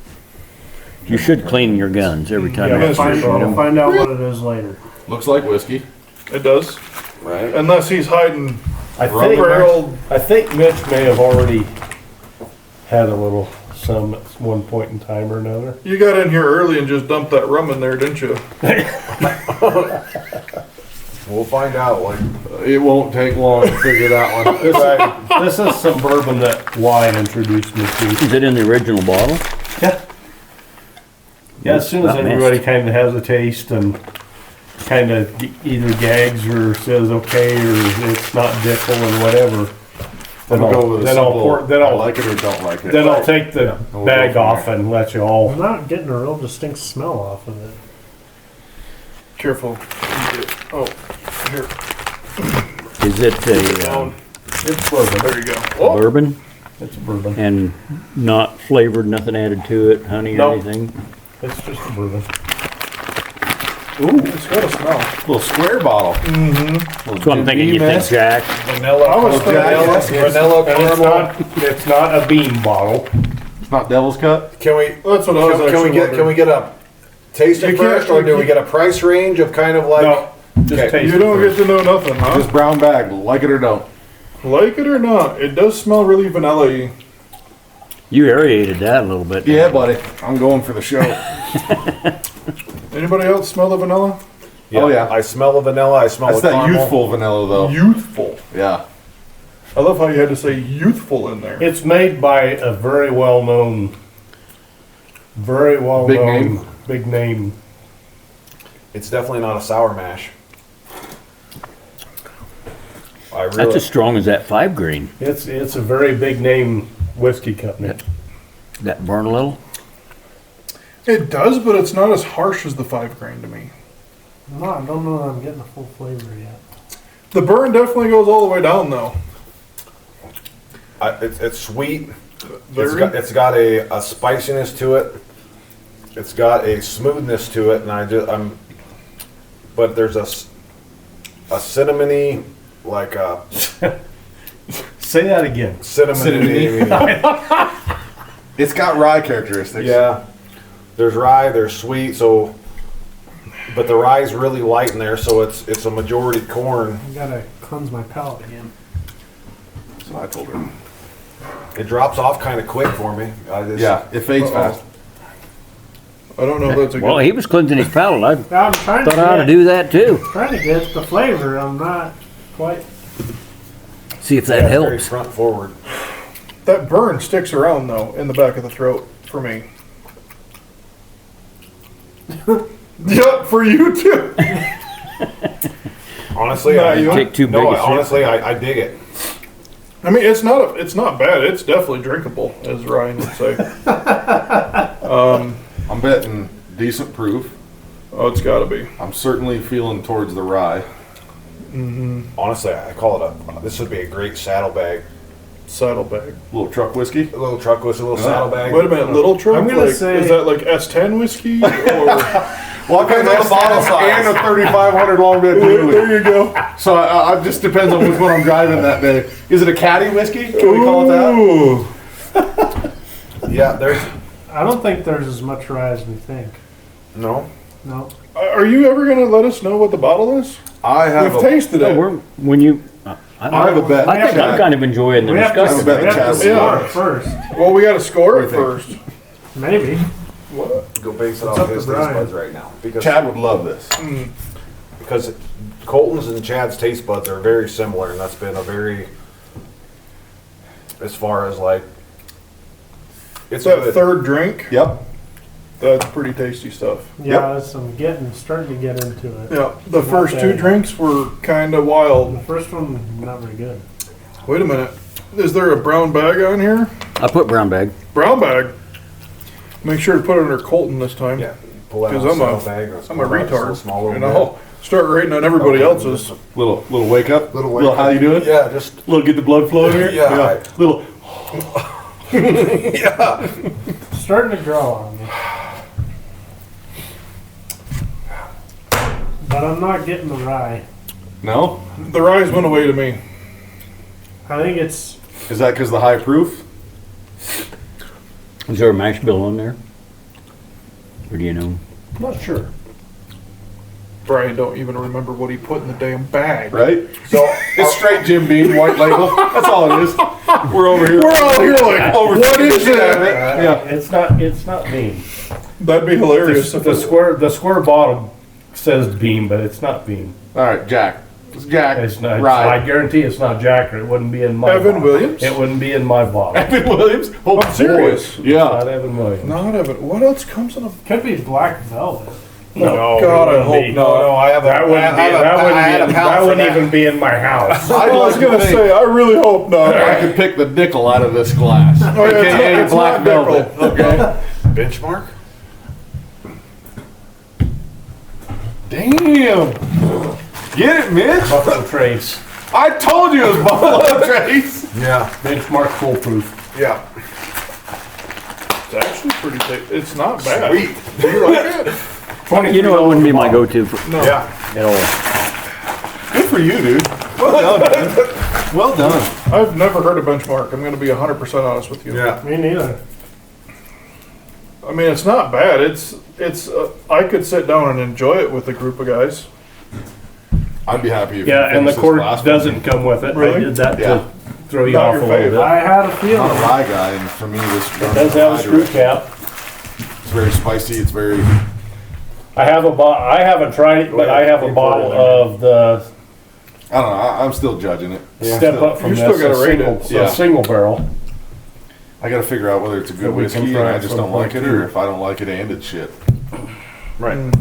you should clean your guns every time Yeah, you we'll find, shoot we'll them. find out what it is later. Looks like whiskey. It does. Right. Unless he's hiding I think, barreled. I think Mitch may have already had a little some at one point in time or another. You got in here early and just dumped that rum in there, didn't you? We'll find out when. It won't take long to figure that one. This is some bourbon that Wyatt introduced me to. Is it in the original bottle? Yeah. Yeah, as soon as Not everybody missed. kind of has a taste and kind of either gags or says okay or it's not Dickel or whatever, I'm gonna go with a then I'll simple, pour, then I I'll like it or don't like it. then I'll take the we'll bag go from off and let you all. I'm not getting a real distinct smell off of it. Careful. Oh, here. Is it a It's bourbon. There you go. bourbon It's bourbon. and not flavored, nothing added to it, honey or No. anything? It's just a bourbon. Ooh, it's got a smell. Little square bottle. So I'm thinking you think Jack. Vanilla. I was thinking Vanilla And caramel. it's not a bean bottle. It's not Devil's Cut. Can we? That's what I was Can we actually get? Can we get a tasting You can't- first, or do we get a price range of kind of like? No, just Okay. taste You it don't first. get to know nothing, huh? This brown bag, like it or don't. Like it or not, it does smell really vanilla-y. You aerated that a little bit. Yeah, buddy. I'm going for the show. Anybody else smell the vanilla? Oh, yeah. I smell the vanilla. I smell That's the that caramel. youthful vanilla, though. Youthful. Yeah. I love how you had to say youthful in there. It's made by a very well-known, name? big name. It's definitely not a sour mash. I really. That's as strong as that 5 grain. It's a very big name whiskey company. That burn a little. It does, but it's not as harsh as the 5 grain to me. No, I don't know that I'm getting the full flavor yet. The burn definitely goes all the way down, though. It's sweet. Very. It's got a spiciness to it. It's got a smoothness to it, and but there's a cinnamony, like a Say that again. cinnamony. It's got rye characteristics. Yeah, there's rye, there's sweet, so, but the rye's really light in there, so it's a majority corn. I gotta cleanse my palate again. That's what I told her. It drops off kind of quick for me. Yeah, it fades fast. I don't know if that's a Well, good. he was cleansing his palate. I Now I'm trying thought I ought to to do that too. trying to get the flavor. I'm not quite. See if that Very helps. front forward. That burn sticks around, though, in the back of the throat for me. Yep, for you too. Honestly, Nah, you- Take too big no, a sip. honestly, I dig it. I mean, it's not bad. It's definitely drinkable, as Ryan would say. I'm betting decent proof. Oh, it's got to be. I'm certainly feeling towards the rye. Honestly, I call it this would be a great saddlebag. Saddlebag. Little truck whiskey. A little truck with a little saddlebag. Wait a minute, little truck? I'm gonna Like, say- is that like S10 whiskey? Or Well, depends on the bottle size. And a 3,500 long bed there muley. you go. So I just depends on which one I'm driving that day. Is it a caddy whiskey? Can we call it that? Ooh. Yeah, there's I don't think there's as much rye as we think. no. No. Are you ever going to let us know what the bottle is? I have We've a, tasted No, it. when you, I I have a bet. I think I'm kind of enjoying the We have to, discussion. bet we have to Chaz- score yeah. it first. Well, we got to score it What do you first. Maybe. What? Go base it It's off up to his taste Brian. buds right now Chad would love this. because Colton's and Chad's taste buds are very similar, and that's been a very, as far as like, it's That good. third drink, Yep. that's pretty tasty stuff. Yeah, I'm starting to get into it. Yeah, the Not first two bad. drinks were kind of The wild. first one, not very good. Wait a minute. Is there a brown bag on here? I put brown bag. Brown bag. Make sure to put it under Colton this time. Yeah, pull out Because a I'm saddlebag. I'm a retard. Small And little I'll start rating on everybody else's. Little wake up. Little wake Little up. how you doing? bit. Yeah, just Little get the blood flowing here. Yeah. Little. Starting to grow on me. But I'm not getting the rye. No. The rise went away to me. I think it's Is that because the high proof? Is there a mash bill on there? Or do you know? I'm not sure. Brian don't even remember what he put in the damn bag. Right. so. It's straight Jim Beam white label. That's all it is. We're over here. We're all here like, over what is that? Yeah. It's not bean. That'd be hilarious. if The it- square bottom says bean, but it's not bean. All right, Jack. It's Jack. It's not. Rye. I guarantee it's not Jack, or it wouldn't be in my. Evan bottle. Williams? It wouldn't be in my bottle. Evan Williams. Oh, I'm serious. boy. Yeah. Not Evan Williams. Not Evan. What else comes in a... could be black velvet. No, God, it I wouldn't hope be. not. No, I have a. That wouldn't I be. have a- That I had a wouldn't be. pound That for wouldn't that. even be in my house. I'd I was like going to to think say, I really hope not. I could pick the nickel out of this glass. Oh, yeah, AKA it's black not velvet. nickel. Okay. Benchmark? Damn. Get it, Mitch? Buffalo Trace. I told you it was Buffalo Trace. Yeah. Benchmark foolproof. Yeah. It's actually pretty tasty. It's not bad. Sweet. Do you like it? You know, it wouldn't be my go-to for, No. Yeah. at all. Good for you, dude. Well done, man. Well done. I've never heard of Benchmark. I'm going to be 100% honest with you. Yeah. Me neither. I mean, it's not bad. It's. I could sit down and enjoy it with a group of guys. I'd be happy if Yeah, you and the finished this cord last doesn't one. come with it. Really? I did that Yeah. to throw you Not off your a little fave. bit. I had a I'm not a feeling. rye guy, and for me, this It does have a screw cap. It's very spicy. It's very. I have I haven't tried it, but I have a bottle of the I don't know. I'm still judging it. Step Up from You this. still gotta a rate single, it. Yeah. a single barrel. I got to figure out whether it's a So good we can whiskey try and I it just from don't like it, or 0.2. if I don't like it and it's shit. Right.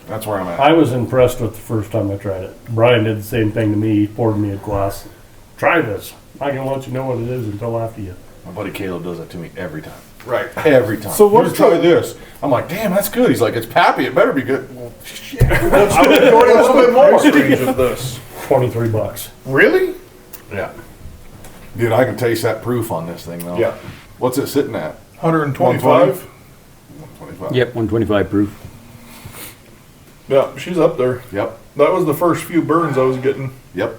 That's where I'm at. I was impressed with the first time I tried it. Brian did the same thing to me. He poured me a glass. Try this. I can let you know what it is until after you. My buddy Caleb does that to me every time. Right. Every time. So what's Here, try the- this. I'm like, damn, that's good. He's like, it's Pappy. It better be good. Well, shit. What's the price range of this? $23. Really? Yeah. Dude, I can taste that proof on this thing, though. Yeah. What's it sitting at? 125? 25. Yep, 125 proof. Yeah, she's up there. Yep. That was the first few burns I was getting. Yep.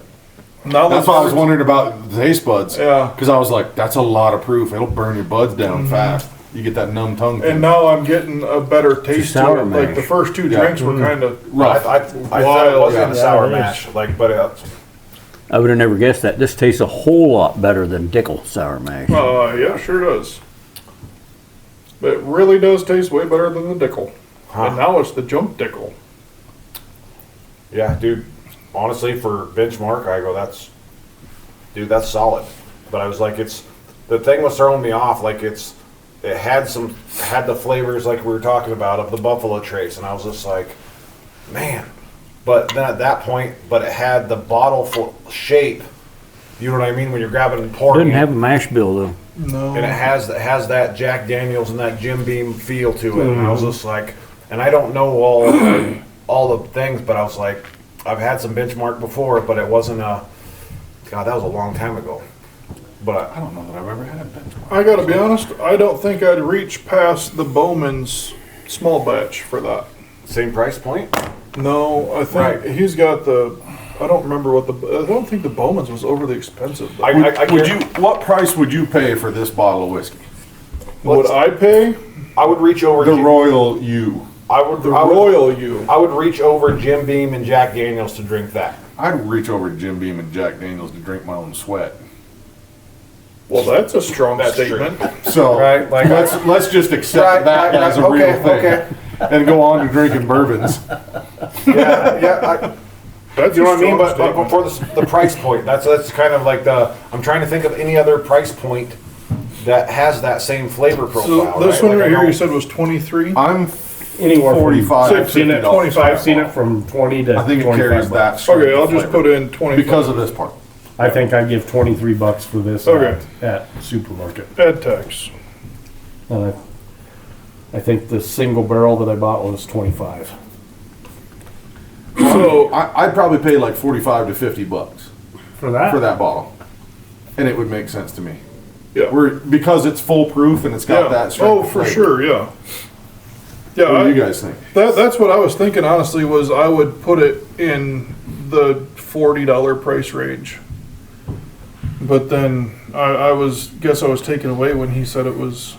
Now That's why I was wondering about the taste buds. Yeah. Because I was like, that's a lot of proof. It'll burn your buds down fast. You get that numb tongue. And now I'm getting a better taste to sour it. Like mash. the first two Yeah. drinks were kind of rough. I said it Wild. wasn't Yeah. a sour Yeah, it is. mash, like, but I would have never guessed that. This tastes a whole lot better than Dickel sour mash. yeah, sure does. But it really does taste way better than the Dickel. And now it's the junk Dickel. yeah, dude. Honestly, for benchmark, I go, that's solid. But I was like, the thing was throwing me off. Like it had the flavors like we were talking about of the Buffalo Trace, and I was just like, man. But then at that point, it had the bottle shape. You know what I mean? When you're grabbing and pouring, Doesn't it, have a mash bill though. No. and it has that Jack Daniels and that Jim Beam feel to it. And I was just like, and I don't know all the things, but I was like, I've had some benchmark before, but it wasn't God, that was a long time ago. But I don't know that I've ever had benchmark. I gotta be honest, I don't think I'd reach past the Bowman's small batch for that. same price point. No, I think Right. he's got I don't remember I don't think the Bowman's was overly expensive. Though. What price would you pay for this bottle of whiskey? Would I pay? I would reach over The Royal U. I would The I would- Royal U. I would reach over Jim Beam and Jack Daniels to drink that. I'd reach over to Jim Beam and Jack Daniels to drink my own sweat. Well, that's a strong That's statement. So Right, like- let's just accept Right, that right, as a okay, real thing, okay. and go on to drinking bourbons. Yeah. That's You know a what I mean? strong But statement. for the price point, that's kind of like I'm trying to think of any other price point that has that same flavor profile. So this right? one Like, right I here know- you said was 23. I'm Anywhere from 45, I've seen it. $50 I've seen it from 20 to I think it 25 carries that. bucks. strength Okay, I'll of just flavor put in 20 because of this part. I think I give $23 for this Okay. at supermarket. Ed tax. And I think the single barrel that I bought was 25. So I'd probably pay like 45 to 50 bucks For that? for that bottle, and it would make sense to me. yeah, Because it's foolproof and it's got yeah. that strength. Oh, of for flavor. sure, yeah. Yeah, What do you guys think? that's what I was thinking. Honestly, was I would put it in the $40 price range. But then I was taken away when he said it was.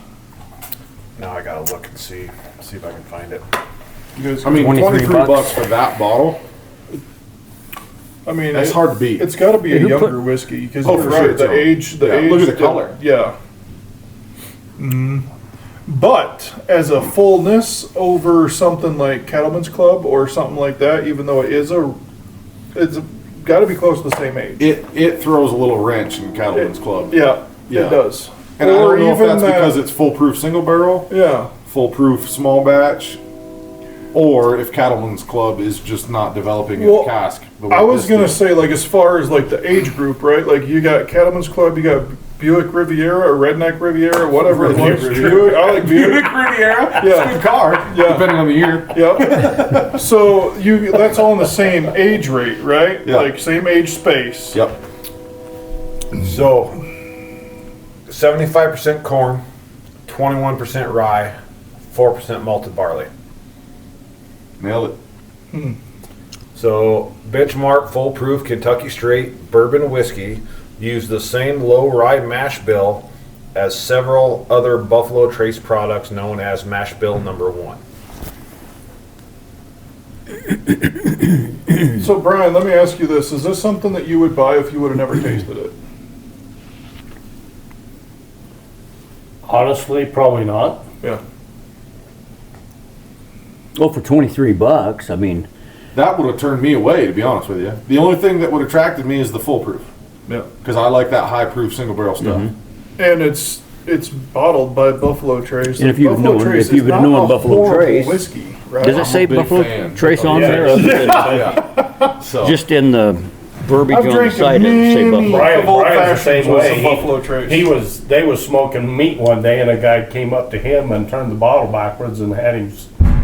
Now I gotta look and see if I can find it. You guys, I mean, 23 $23 bucks for that bottle. I mean, That's hard to beat. It's got to be a Who put- younger whiskey because Oh, you're for right. sure, The too. age, the Yeah, age. look at the color. Yeah. But as a fullness over something like Cattleman's Club or something like that, even though it's got to be close to the same age. It throws a little wrench in Cattleman's Club. Yeah, Yeah. it does. And I don't know if that's because it's foolproof single barrel, yeah. foolproof small batch, or if Cattleman's Club is just not developing Well, a cask. the way I was this gonna did. say, like, as far as like the age group, right? Like, you got Cattleman's Club, you got Buick Riviera or Redneck Riviera, whatever it was. Buick, I like Buick. Riviera. Yeah. It's a good car, Yeah. depending on the year. Yep. So that's all in the same age rate, right? Yeah. Like same age space. Yep. So 75% corn, 21% rye, 4% malted barley. Nailed it. So benchmark foolproof Kentucky straight bourbon whiskey used the same low rye mash bill as several other Buffalo Trace products known as mash bill number 1. So Brian, let me ask you this: is this something that you would buy if you would have never tasted it? Honestly, probably not. Yeah. Well, for 23 bucks, I mean, That would have turned me away, to be honest with you. The only thing that would have attracted me is the foolproof, Yeah. because I like that high proof single barrel stuff. And it's bottled by Buffalo Trace. And if you've Buffalo known- Trace if you've is not known a Buffalo horrible Trace- whiskey, right? does it say big Buffalo fan. Trace on Yeah. there? Other than Yeah. So just in the verbiage I've on the drank side doesn't say many buffalo. of old Brian's the fashions same with way. some Buffalo Trace. They was smoking meat one day, and a guy came up to him and turned the bottle backwards and had him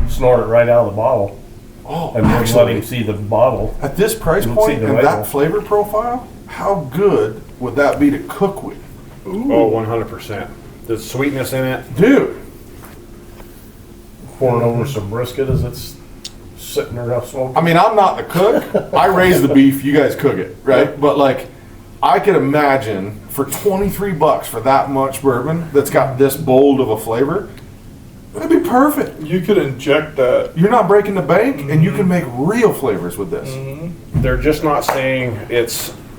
snort it right out of the bottle, Oh, and then let him actually, see the bottle. at this price You can point see the and label. that flavor profile, how good would that be to cook with? Oh, 100%. The sweetness in it. Dude, Pour it over some brisket as it's sitting there up smoking. I mean, I'm not the cook. I raise the beef, you guys cook it, right? But like, I could imagine for $23 for that much bourbon that's got this bold of a flavor, that'd be perfect. You could inject that. You're not breaking the bank, and you can make real flavors with this. They're just not saying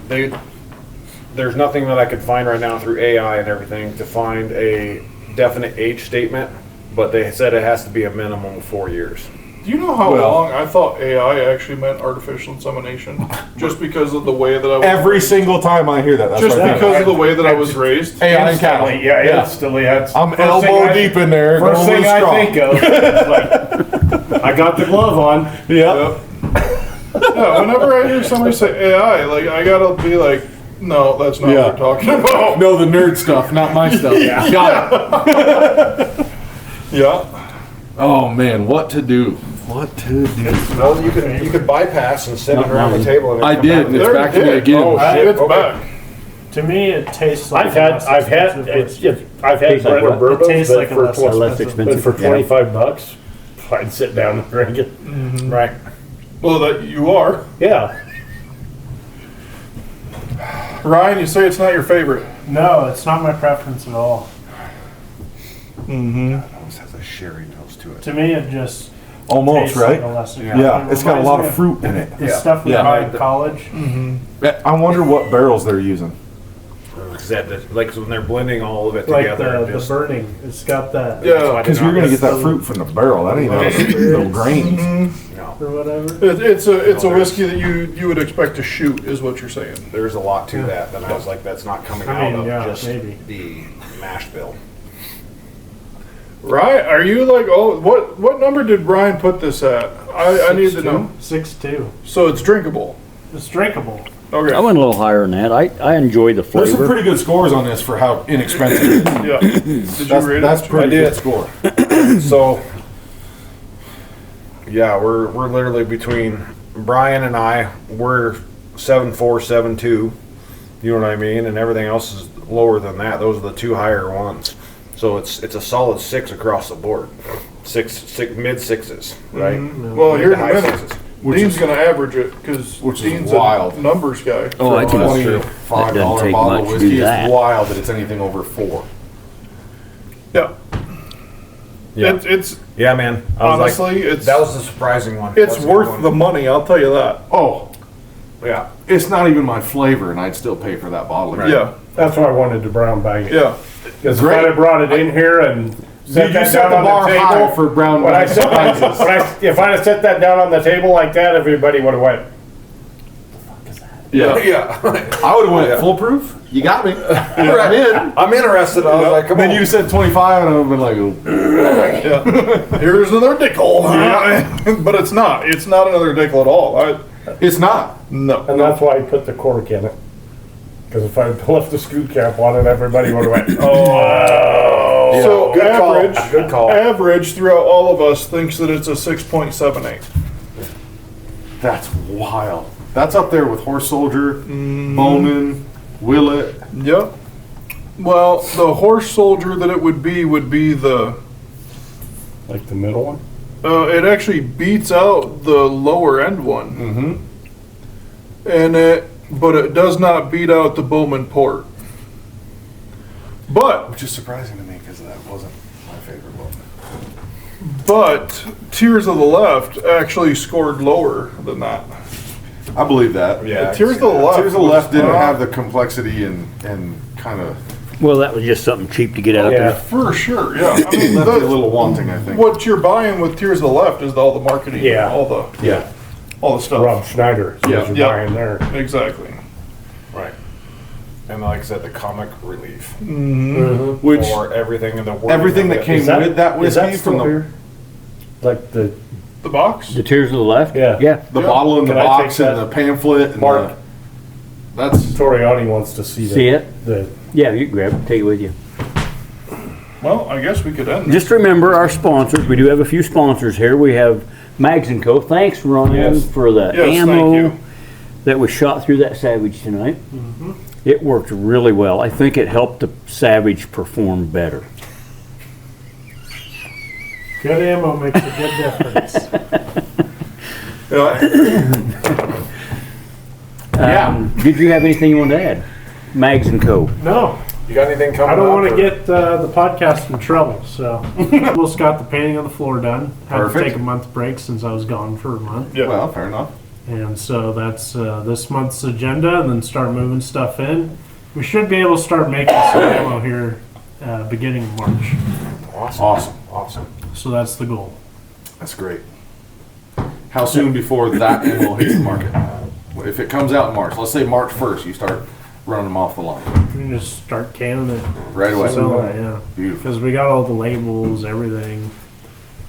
there's nothing that I could find right now through AI and everything to find a definite age statement, but they said it has to be a minimum of 4 years. Do you know how Well- long I thought AI actually meant artificial insemination? Just because of the way that I was Every raised. single time I hear that, that's Just what I think. because of the way that I was raised. AI and cattle. Instantly, yeah, instantly. That's I'm first thing elbow deep in there. First going thing with a I straw. think of, is like, I got the glove on. Yeah. Yeah, whenever I hear somebody say AI, like I gotta be like, no, that's not Yeah. what we're talking about. No, the nerd stuff, not my stuff. Yeah. Got it. Yeah. Oh man, what to do? What to do? Well, you could bypass and send it Not around mine. the table. And I come did, back and with it's it. back to me again. Oh shit, it's Okay. back. To me, it tastes like I've had Tastes like more what? bourbons, It tastes but like a for less less expensive. but expensive. for $25, I'd sit down and drink it. Right. Well, that you are. Yeah. Ryan, you say it's not your favorite. No, it's not my preference at all. It almost has a sherry nose to it. To me, it just Almost, tastes right? like a lesser. Yeah, it's got a lot of fruit in it. The stuff we Yeah. buy in college. I wonder what barrels they're using. Like when they're blending all of it Like together. the just- burning. It's got that Yeah. Because you're gonna get that fruit from the barrel. That ain't no little grains. No, or whatever. It's a whiskey that you would expect to shoot, is what you're saying. there's a lot to that. And I was like, that's not coming I out mean, of yeah, just maybe. the mash bill. Right? Are you like, oh, what number did Brian put this at? I need to know. 6.2. So it's drinkable. It's drinkable. Okay. I went a little higher than that. I enjoy the There's some flavor. pretty good scores on this for how inexpensive it is. Yeah. Did you rate That's it? pretty I did. good score. So, yeah, we're literally between Brian and I. We're 7.4, 7.2. You know what I mean? And everything else is lower than that. Those are the two higher ones. So it's a solid 6 across the board. Six mid sixes, right? Well, Mid here to in a high minute, sixes. Dean's going to average it because Which is Dean's wild. a numbers guy. Oh, I can. $25 That doesn't take bottle much of to whiskey do is that. wild that it's anything over 4. Yeah. Yeah. It's Yeah, man. I was like, honestly, it's that was the surprising one. it's That's a worth good the one. money. I'll tell you that. Oh, Yeah. it's not even my flavor, and I'd still pay for that bottle. again. Yeah. That's why I wanted to brown bag it. Yeah. Because if Great. I'd have brought it in here and set You that set down the on bar the high table, for brown when I bag set prices. if I'd have set that down on the table like that, everybody would have went, Yeah. Yeah. I would have went foolproof. You got me. I'm in. I'm interested. I was like, come Then on. you said 25, and I would have been like, oh. Yeah. Here's another nickel. But it's not. It's not another nickel at all. It's not. No. and that's why I put the cork in it. Because if I had left the screw cap on it, everybody would have went, oh. So good call. average, Good call. average throughout all of us thinks that it's a 6.78. That's wild. That's up there with Horse Soldier, Bowman, Willet. Yep. Well, the horse soldier that it would be the. Like the middle one? It actually beats out the lower end one, Mm-hmm. but it does not beat out the Bowman Port. But Which is surprising to me because that wasn't my favorite one. Tears of the Left actually scored lower than that. I believe that. Yeah. Tears of the Left. Tears of the Left didn't was- have the complexity and kind of Well, that was just something cheap to get out Yeah. there. For sure, yeah. I mean, left you a little wanting, I think. what you're buying with Tears of the Left is all the marketing, Yeah. all the Yeah. stuff. Rob Schneider is Yeah. what you're Yeah. buying there. Exactly. Right. And like I said, the comic relief Which for everything in the world. everything that came with that is that whiskey still from the here? Like the, The box. The Tears of the Left? Yeah. Yeah. the Yeah. bottle and the Can I box take and that? the pamphlet and Mark. That's Toriani wants to see See it? the Yeah, you can grab it, take it with you. Well, I guess we could end this. Just remember our sponsors. We do have a few sponsors here. We have Mags & Co. Thanks, Ryan, Yes. for the Yes, thank ammo you. that was shot through that Savage tonight. It worked really well. I think it helped the Savage perform better. Good ammo makes a good difference. Did you have anything you wanted to add? Mags & Co. No, You got anything coming I up? don't want to or- get the podcast in trouble, so. Almost got the painting on the floor done. Had Perfect. to take a month break since I was gone for a month. Yeah. well, fair enough. And so that's this month's agenda, and then start moving stuff in. We should be able to start making some ammo here beginning of March. Awesome. So that's the goal. That's great. How soon before that ammo hits the market? If it comes out in March, let's say March 1st, you start running them off the line We can just start canning it. right away. Selling it, yeah. Beautiful. Because we got all the labels, everything.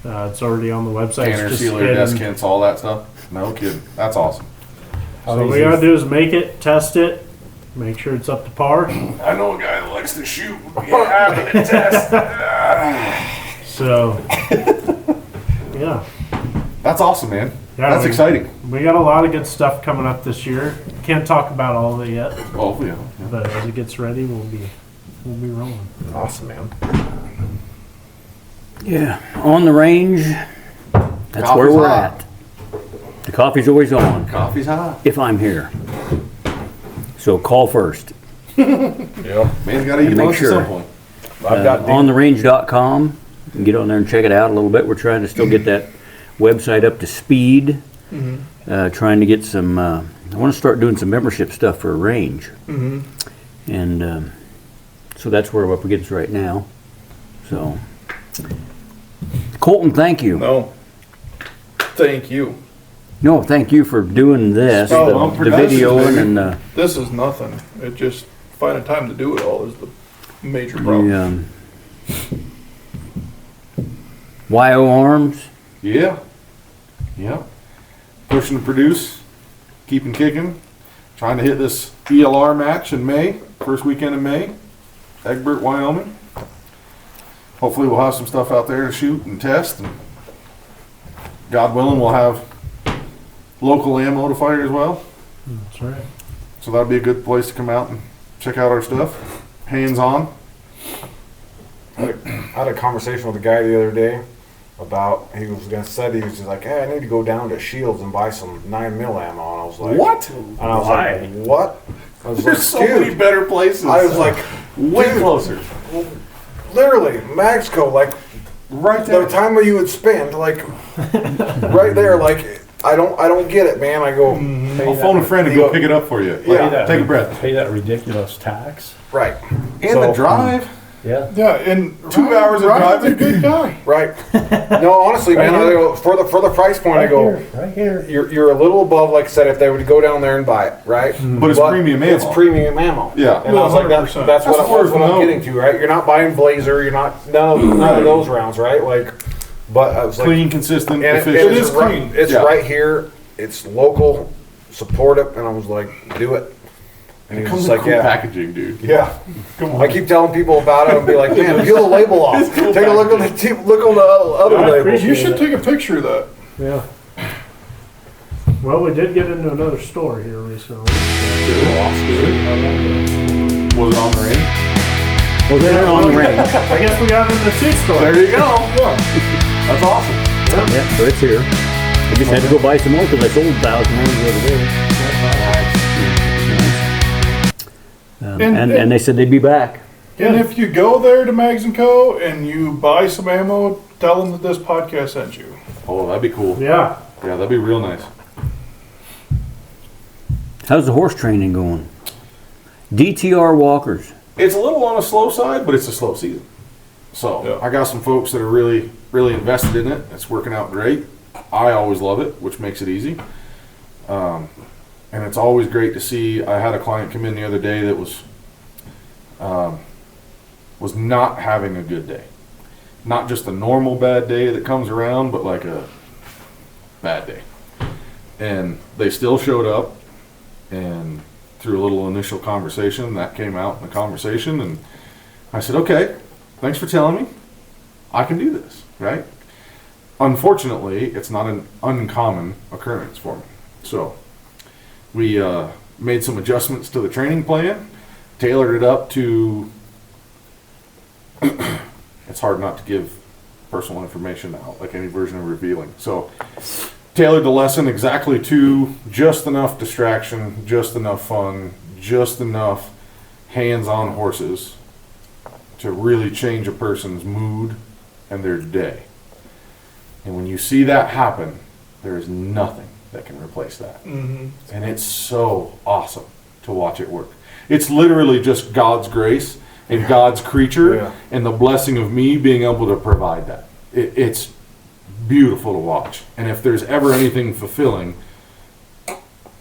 It's already on the website. It's Canner, just sealer, hidden. desk hints, all that stuff. No kidding. That's awesome. So what we gotta do is make it, test it, make sure it's up to par. I know a guy that likes to shoot. Yeah, test. So, yeah. That's awesome, man. Yeah, That's we- exciting. We got a lot of good stuff coming up this year. Can't talk about all of it yet, Oh, yeah. but as it gets ready, we'll be rolling. Awesome, man. Yeah, on the range, that's where Coffee's we're hot. at. The coffee's always on, Coffee's hot. if I'm here. So call first. Yep. Man's got to eat And make lunch sure. at some point. I've got ontherange.com. You can get on there and check it out a little bit. We're trying to still get that website up to speed. Trying to get some, I want to start doing some membership stuff for a range. And so that's where we're up against right now. So, Colton, thank you. No. Thank you. No, thank you for doing this, Oh, the production, videoing baby. and This is nothing. It just finding time to do it all is the major problem. the YO Arms. Yeah. Yeah. Pushing to produce, keeping kicking, trying to hit this ELR match in May, first weekend in May, Egbert, Wyoming. Hopefully we'll have some stuff out there to shoot and test, and God willing we'll have local ammo to fire as well. That's right. So that'd be a good place to come out and check out our stuff, hands on. I had a conversation with a guy the other day about, he was just like, hey, I need to go down to Shields and buy some 9mm ammo. And I was like, What? And I was like, what? I was There's like, so many dude, better places. I was like, way dude, closer. literally, Maxco, like, Right the there. time that you would spend, like, right there, like, I don't get it, man. I go, I'll phone a friend and go pick it up for you. Yeah. Take a breath. Pay that ridiculous tax. right, And So- the drive. Yeah. Yeah, in 2 hours of Ryan's driving, a good guy. right. No, honestly, man, I go, for the price point, I go, Right here. you're a little above, like I said, if they would go down there and buy it, right? But it's premium ammo. It's premium ammo. Yeah. And I was like, 100%. that's what That's worth I'm knowing. getting to, right? You're not buying Blazer, you're not, none of those rounds, right? Like, but I was like, Clean, consistent, and efficient. It is right, clean. it's Yeah. right here, it's local, support it, and I was like, do it. And he It was comes just in like, cool yeah. packaging, dude. Yeah, Come on. I keep telling people about it and be like, man, peel the label off. Take a look on the other I label. appreciate You should take a picture of that. Yeah. Well, we did get into another store here recently. Was it on the range? Well, they're on the range. I guess we got into two stores. There you go. That's awesome. Yeah, so it's here. I just had to go buy some more because I sold 1,000 rounds the other day. And they said they'd be back. And if you go there to Mags & Co. and you buy some ammo, tell them that this podcast sent you. Oh, that'd be cool. Yeah. Yeah, that'd be real nice. How's the horse training going? DTR walkers. It's a little on the slow side, but it's a slow season. So Yeah. I got some folks that are really, really invested in it. It's working out great. I always love it, which makes it easy. And it's always great to see. I had a client come in the other day that was not having a good day. Not just a normal bad day that comes around, but like a bad day. And they still showed up and through a little initial conversation that came out in the conversation, and I said, okay, thanks for telling me. I can do this, right? Unfortunately, it's not an uncommon occurrence for me. So we made some adjustments to the training plan, tailored it up to, it's hard not to give personal information out, like any version of revealing. So tailored the lesson exactly to just enough distraction, just enough fun, just enough hands-on horses to really change a person's mood and their day. And when you see that happen, there is nothing that can replace that. And it's so awesome to watch it work. It's literally just God's grace and God's creature and the blessing of me being able to provide that. It's beautiful to watch. And if there's ever anything fulfilling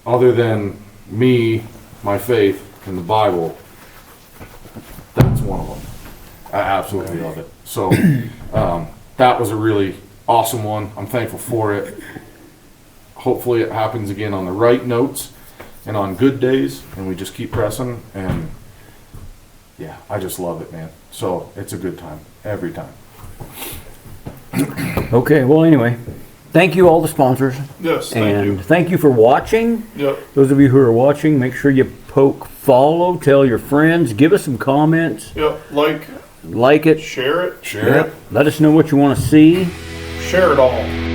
other than me, my faith, and the Bible, that's one of them. I absolutely love it. So that was a really awesome one. I'm thankful for it. Hopefully it happens again on the right notes and on good days, and we just keep pressing. And yeah, I just love it, man. So it's a good time every time. Okay, well, anyway, thank you all the sponsors. Yes, thank And you. thank you for watching. Yep. Those of you who are watching, make sure you poke follow, tell your friends, give us some comments, Yep. like it, Share it. Share it. let us know what you want to see. Share it all.